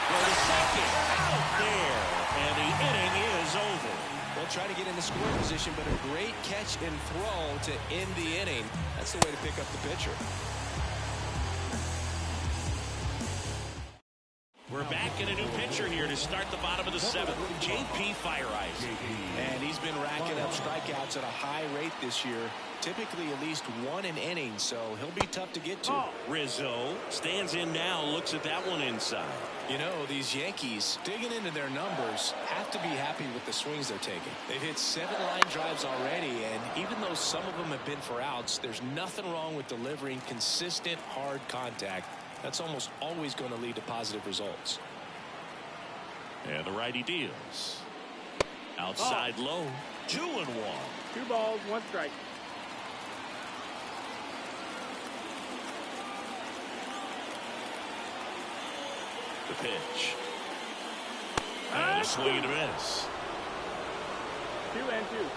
[SPEAKER 1] the second out there, and the inning is over.
[SPEAKER 2] They'll try to get in the scoring position, but a great catch and throw to end the inning. That's the way to pick up the pitcher.
[SPEAKER 1] We're back in a new pitcher here to start the bottom of the 7th. J.P. Fireisen.
[SPEAKER 2] And he's been racking up strikeouts at a high rate this year. Typically at least 1 an inning, so he'll be tough to get to.
[SPEAKER 1] Rizzo stands in now, looks at that one inside.
[SPEAKER 2] You know, these Yankees, digging into their numbers, have to be happy with the swings they're taking. They've hit 7 line drives already, and even though some of them have been for outs, there's nothing wrong with delivering consistent, hard contact. That's almost always going to lead to positive results.
[SPEAKER 1] And the righty deals. Outside low. 2-1.
[SPEAKER 3] 2 balls, 1 strike.
[SPEAKER 1] The pitch. And a swing and a miss.
[SPEAKER 3] 2-2.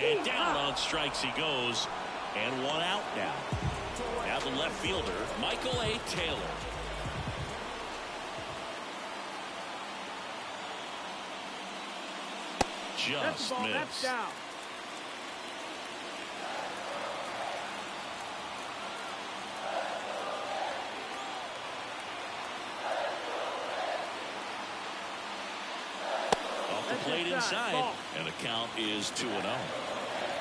[SPEAKER 1] And down on strikes he goes. And 1 out now. Now the left fielder, Michael A. Taylor. Just missed.
[SPEAKER 3] That's down.
[SPEAKER 1] Off the plate inside, and the count is 2-0.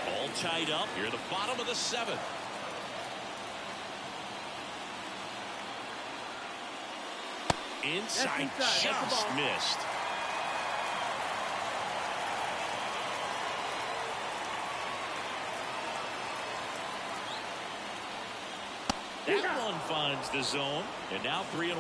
[SPEAKER 1] All tied up here at the bottom of the 7th. Inside, just missed. That one finds the zone, and now 3-1.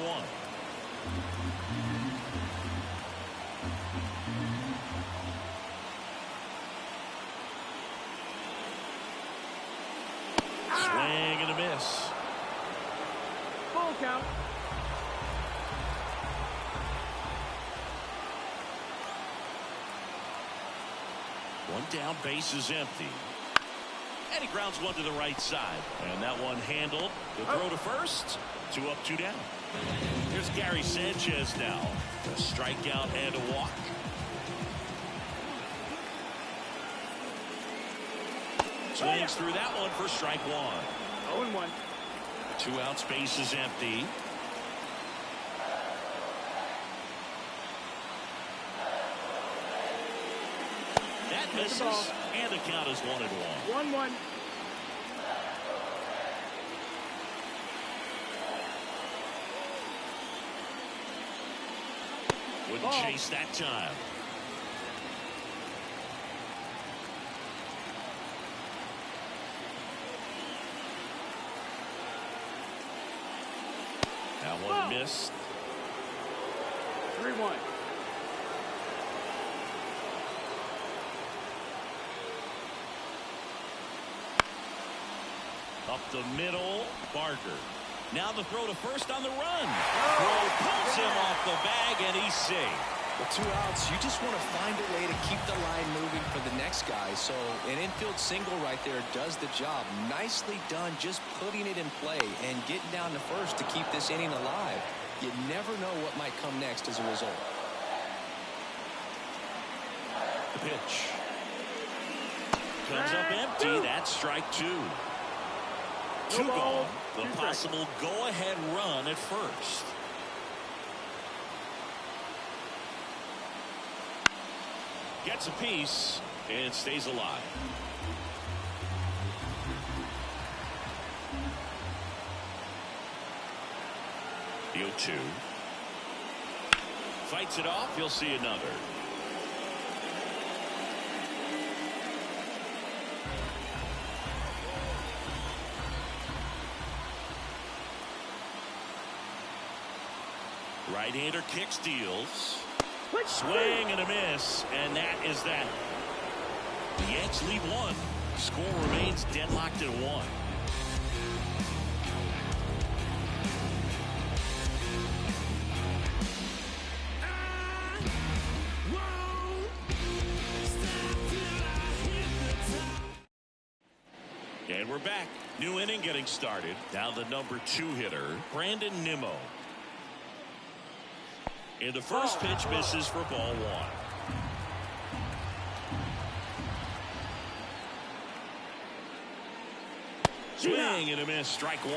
[SPEAKER 1] Swing and a miss.
[SPEAKER 3] Full count.
[SPEAKER 1] One down, base is empty. And he grounds one to the right side. And that one handled. The throw to first. 2 up, 2 down. Here's Gary Sanchez now. A strikeout and a walk. Swings through that one for strike 1.
[SPEAKER 3] 0-1.
[SPEAKER 1] 2 outs, base is empty. That misses, and the count is 1-1.
[SPEAKER 3] 1-1.
[SPEAKER 1] Wouldn't chase that time. That one missed.
[SPEAKER 3] 3-1.
[SPEAKER 1] Up the middle, Barker. Now the throw to first on the run. Throw pulls him off the bag, and he's safe.
[SPEAKER 2] With 2 outs, you just want to find a way to keep the line moving for the next guy. So an infield single right there does the job. Nicely done, just putting it in play and getting down to first to keep this inning alive. You never know what might come next as a result.
[SPEAKER 1] The pitch comes up empty. That's strike 2. 2 gone. The possible go-ahead run at first. Gets a piece and stays alive. The 0-2. Fights it off. You'll see another. Right-hander kick, steals. Swing and a miss, and that is that. The Yanks lead 1. Score remains deadlocked at 1. And we're back. New inning getting started. Now the number 2 hitter, Brandon Nimmo. And the first pitch misses for ball 1. Swing and a miss, strike 1.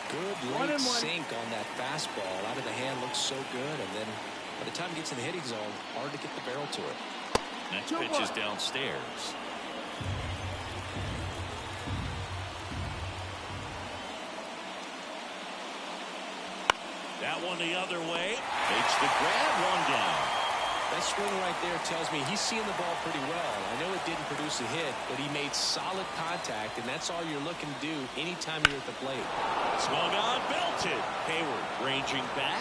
[SPEAKER 2] Good late sink on that fastball. Out of the hand, looks so good. And then by the time it gets in the hitting zone, hard to get the barrel to it.
[SPEAKER 1] Next pitch is downstairs. That one the other way. Makes the grab, 1 down.
[SPEAKER 2] That swing right there tells me he's seeing the ball pretty well. I know it didn't produce a hit, but he made solid contact, and that's all you're looking to do anytime you're at the plate.
[SPEAKER 1] Swung on, belted. Hayward ranging back.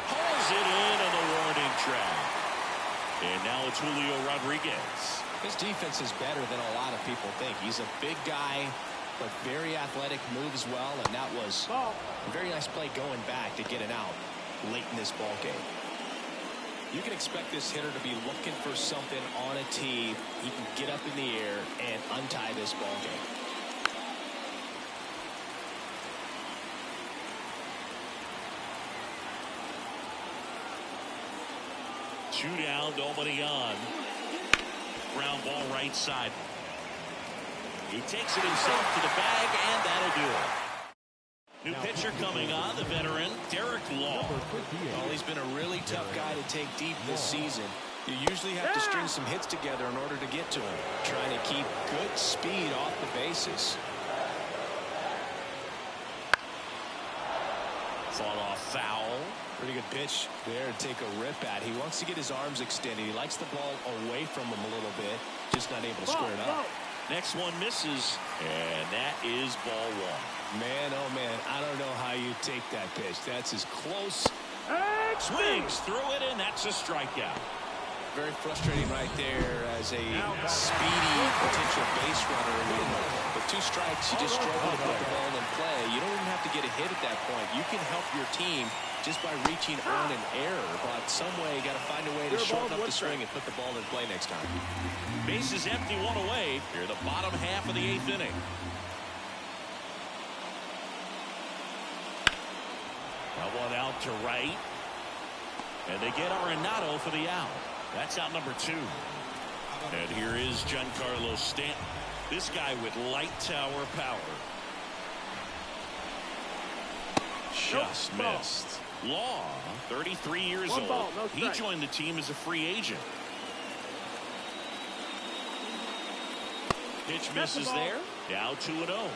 [SPEAKER 1] Hauls it in on the warning track. And now it's Julio Rodriguez.
[SPEAKER 2] His defense is better than a lot of people think. He's a big guy, but very athletic, moves well, and that was a very nice play going back to get it out late in this ball game. You can expect this hitter to be looking for something on a tee. He can get up in the air and untie this ball game.
[SPEAKER 1] Two down, nobody on. Ground ball right side. He takes it himself to the bag, and that'll do it. New pitcher coming on, the veteran, Derek Law.
[SPEAKER 2] Well, he's been a really tough guy to take deep this season. You usually have to string some hits together in order to get to him. Trying to keep good speed off the bases.
[SPEAKER 1] Fought off foul.
[SPEAKER 2] Pretty good pitch there to take a rip at. He wants to get his arms extended. He likes the ball away from him a little bit. Just not able to square it up.
[SPEAKER 1] Next one misses, and that is ball 1.
[SPEAKER 2] Man, oh man, I don't know how you take that pitch. That's as close.
[SPEAKER 1] Swings through it, and that's a strikeout.
[SPEAKER 2] Very frustrating right there as a speedy potential base runner. With 2 strikes, you just struggle to put the ball in play. You don't even have to get a hit at that point. You can help your team just by reaching on an error. But some way, you got to find a way to shorten up the swing and put the ball in play next time.
[SPEAKER 1] Bases empty, one away. Here, the bottom half of the 8th inning. That one out to right. And they get Arenado for the out. That's out number 2. And here is Giancarlo Stanton. This guy with light tower power. Just missed. Law, 33 years old. He joined the team as a free agent. Pitch misses there. Now 2-0.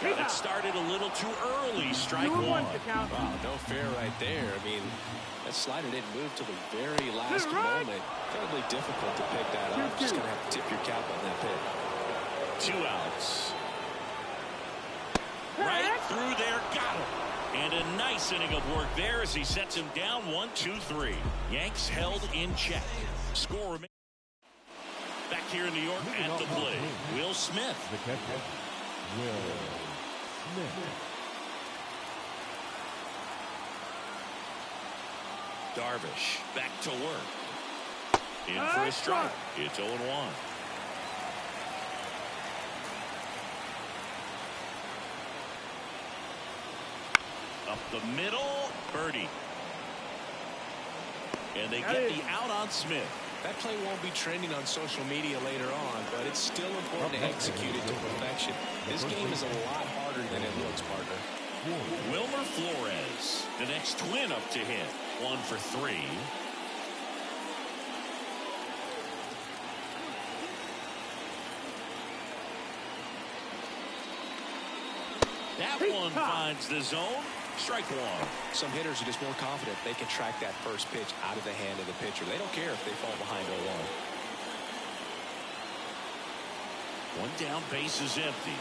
[SPEAKER 1] Got it started a little too early. Strike 1.
[SPEAKER 2] Wow, no fair right there. I mean, that slider didn't move till the very last moment. Incredibly difficult to pick that up. Just going to have to tip your cap on that pitch.
[SPEAKER 1] 2 outs. Right through there. Got him. And a nice inning of work there as he sets him down 1-2-3. Yanks held in check. Score remains. Back here in New York at the plate, Will Smith.
[SPEAKER 4] The catcher, Will Smith.
[SPEAKER 1] Darvish back to work. In for a strike. It's 0-1. Up the middle, birdie. And they get the out on Smith.
[SPEAKER 2] That play won't be trending on social media later on, but it's still important to execute it to perfection. This game is a lot harder than it looks, partner.
[SPEAKER 1] Wilmer Flores, the next twin up to hit. 1 for 3. That one finds the zone. Strike 1.
[SPEAKER 2] Some hitters are just more confident they can track that first pitch out of the hand of the pitcher. They don't care if they fall behind 0-1.
[SPEAKER 1] One down, base is empty.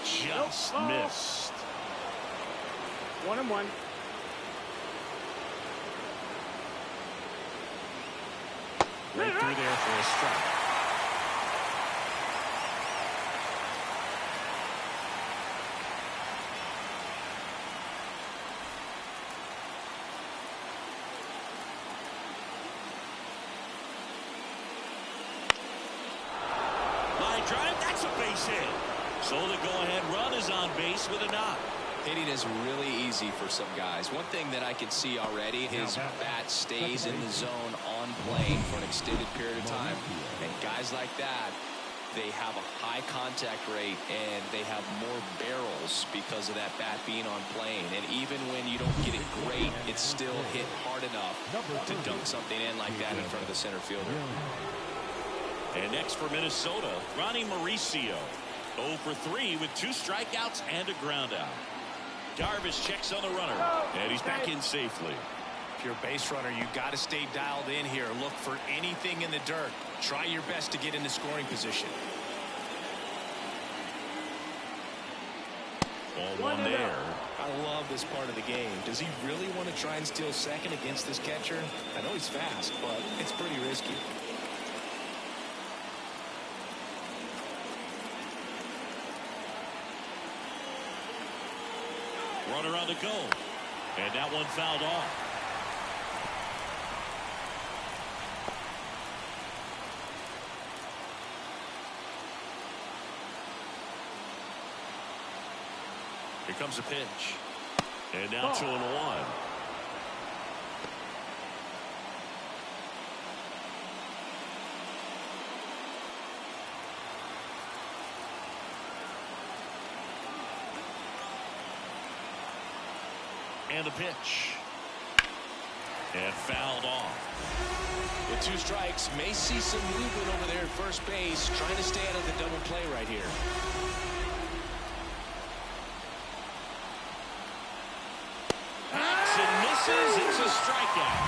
[SPEAKER 1] Just missed.
[SPEAKER 3] 1-1.
[SPEAKER 1] Right through there for a strike. Drive, that's a base hit. So the go-ahead run is on base with a knock.
[SPEAKER 2] Hitting is really easy for some guys. One thing that I can see already, his bat stays in the zone on plane for an extended period of time. And guys like that, they have a high contact rate and they have more barrels because of that bat being on plane. And even when you don't get it great, it's still hit hard enough to dunk something in like that in front of the center fielder.
[SPEAKER 1] And next for Minnesota, Ronnie Mauricio. 0 for 3 with 2 strikeouts and a ground out. Darvish checks on the runner, and he's back in safely.
[SPEAKER 2] If you're a base runner, you got to stay dialed in here. Look for anything in the dirt. Try your best to get into scoring position.
[SPEAKER 1] Ball 1 there.
[SPEAKER 2] I love this part of the game. Does he really want to try and steal second against this catcher? I know he's fast, but it's pretty risky.
[SPEAKER 1] Runner on the go. And that one fouled off. Here comes a pitch. And now 2-1. And the pitch. And fouled off.
[SPEAKER 2] With 2 strikes, may see some movement over there at first base, trying to stay out of the double play right here.
[SPEAKER 1] Hacks and misses. It's a strikeout.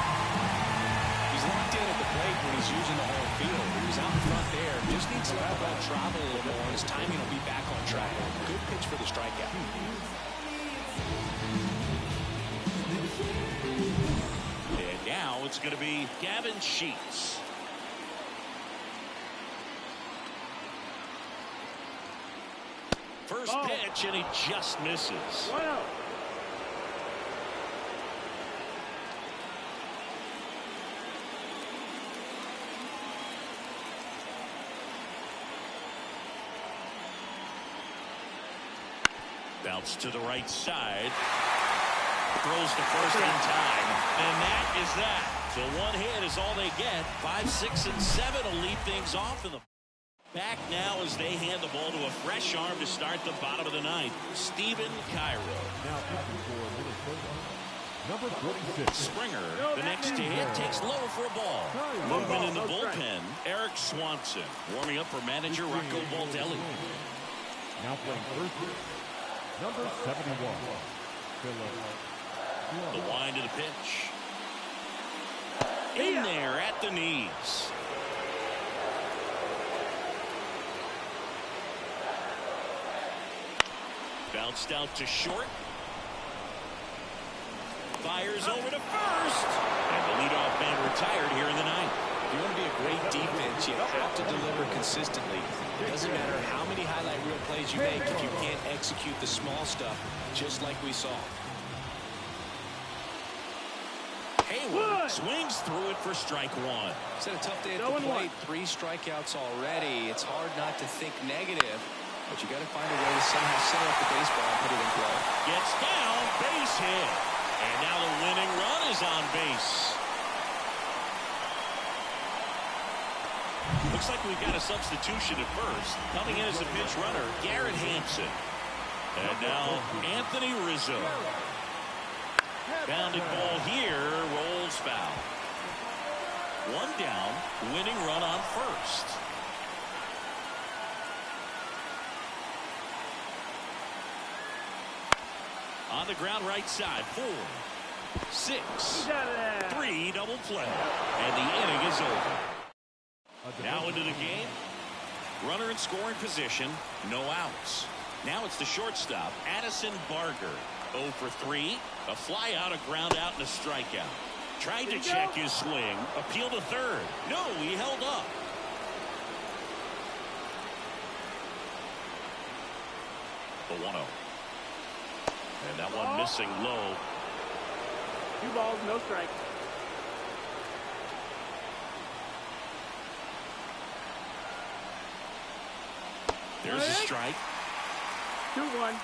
[SPEAKER 2] He's locked in at the plate when he's using the whole field. He was out in front there. Just needs to let the ball travel a little more, and his timing will be back on track. Good pitch for the strikeout.
[SPEAKER 1] And now it's going to be Gavin Sheets. First
[SPEAKER 3] Ball.
[SPEAKER 1] pitch, and he just misses.
[SPEAKER 3] 1-0.
[SPEAKER 1] Bounce to the right side. Throws to first in time. And that is that. So one hit is all they get. 5, 6, and 7 will lead things off in the back now as they hand the ball to a fresh arm to start the bottom of the ninth. Stephen Cairo.
[SPEAKER 4] Now pitching for Minnesota, number 46.
[SPEAKER 1] Springer, the next to hit, takes low for a ball. Movement in the bullpen. Eric Swanson warming up for manager Rocco Baldelli.
[SPEAKER 4] Now playing first base, number 71.
[SPEAKER 1] The wind of the pitch. In there at the knees. Bounced out to short. Fires over to first. And the leadoff man retired here in the ninth.
[SPEAKER 2] If you want to be a great defense, you have to deliver consistently. It doesn't matter how many highlight reel plays you make if you can't execute the small stuff, just like we saw.
[SPEAKER 1] Hayward swings through it for strike one.
[SPEAKER 2] It's had a tough day at the plate. 3 strikeouts already. It's hard not to think negative, but you got to find a way to somehow set up the baseball and put it in play.
[SPEAKER 1] Gets down, base hit. And now the winning run is on base. Looks like we've got a substitution at first. Coming in as a pinch runner, Garrett Hampson. And now Anthony Rizzo. Bounded ball here, rolls foul. 1 down, winning run on first. On the ground right side, 4, 6, 3 double play. And the inning is over. Now into the game. Runner in scoring position, no outs. Now it's the shortstop, Addison Barger. 0 for 3, a fly out, a ground out, and a strikeout. Tried to check his swing, appeal to third. No, he held up. The 1-0. And that one missing low.
[SPEAKER 3] 2 balls, no strikes.
[SPEAKER 1] There's a strike.
[SPEAKER 3] 2-1.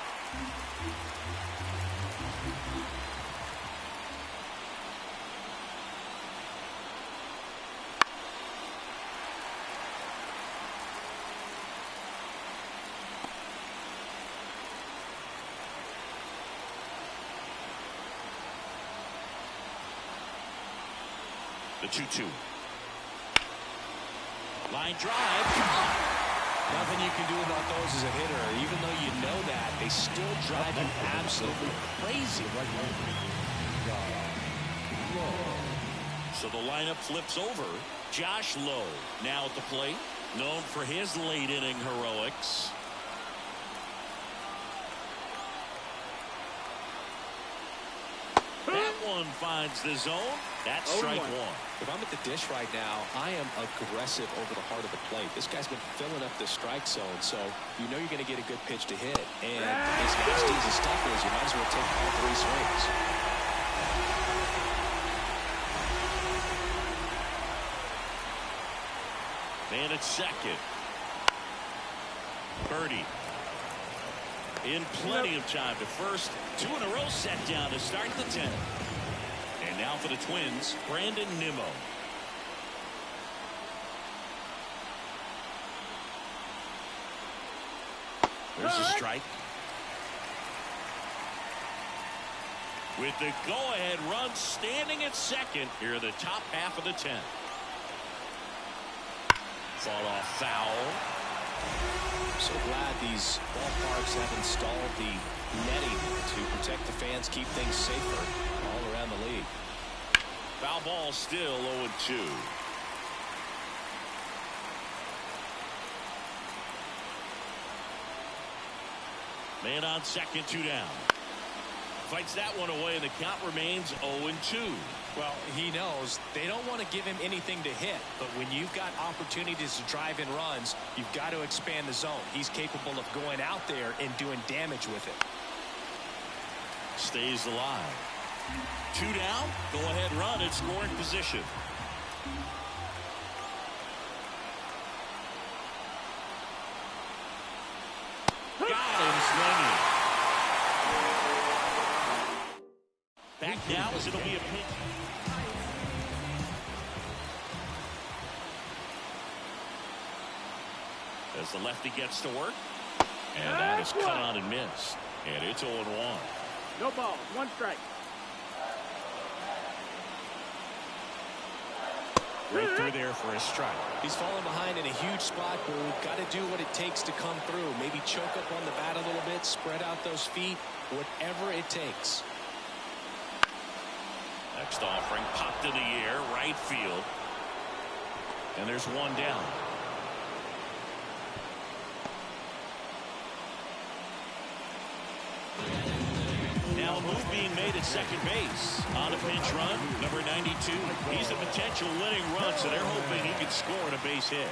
[SPEAKER 1] The 2-2. Line drive.
[SPEAKER 2] Nothing you can do about those as a hitter. Even though you know that, they still drive you absolutely crazy.
[SPEAKER 1] So the lineup flips over. Josh Lowe now at the plate, known for his late inning heroics. That one finds the zone. That's strike 1.
[SPEAKER 2] If I'm at the dish right now, I am aggressive over the heart of the plate. This guy's been filling up the strike zone, so you know you're going to get a good pitch to hit. And as nasty as his stuff is, you might as well take all 3 swings.
[SPEAKER 1] Man at second. Birdie. In plenty of time to first. 2 in a row set down to start the 10th. And now for the Twins, Brandon Nimmo. There's a strike. With the go-ahead run standing at second here in the top half of the 10th. Fought off foul.
[SPEAKER 2] I'm so glad these ballparks have installed the netting to protect the fans, keep things safer all around the league.
[SPEAKER 1] Foul ball still 0-2. Man on second, 2 down. Fights that one away, and the count remains 0-2.
[SPEAKER 2] Well, he knows they don't want to give him anything to hit, but when you've got opportunities to drive in runs, you've got to expand the zone. He's capable of going out there and doing damage with it.
[SPEAKER 1] Stays alive. 2 down. Go ahead run in scoring position. Got him swinging. Back now as it'll be a pitch. As the lefty gets to work. And that is cut on and missed. And it's 0-1.
[SPEAKER 3] No ball. 1 strike.
[SPEAKER 1] Right through there for a strike.
[SPEAKER 2] He's falling behind in a huge spot, but we've got to do what it takes to come through. Maybe choke up on the bat a little bit, spread out those feet, whatever it takes.
[SPEAKER 1] Next offering popped in the air, right field. And there's 1 down. Now a move being made at second base. On a pinch run, number 92. He's a potential winning run, so they're hoping he can score on a base hit.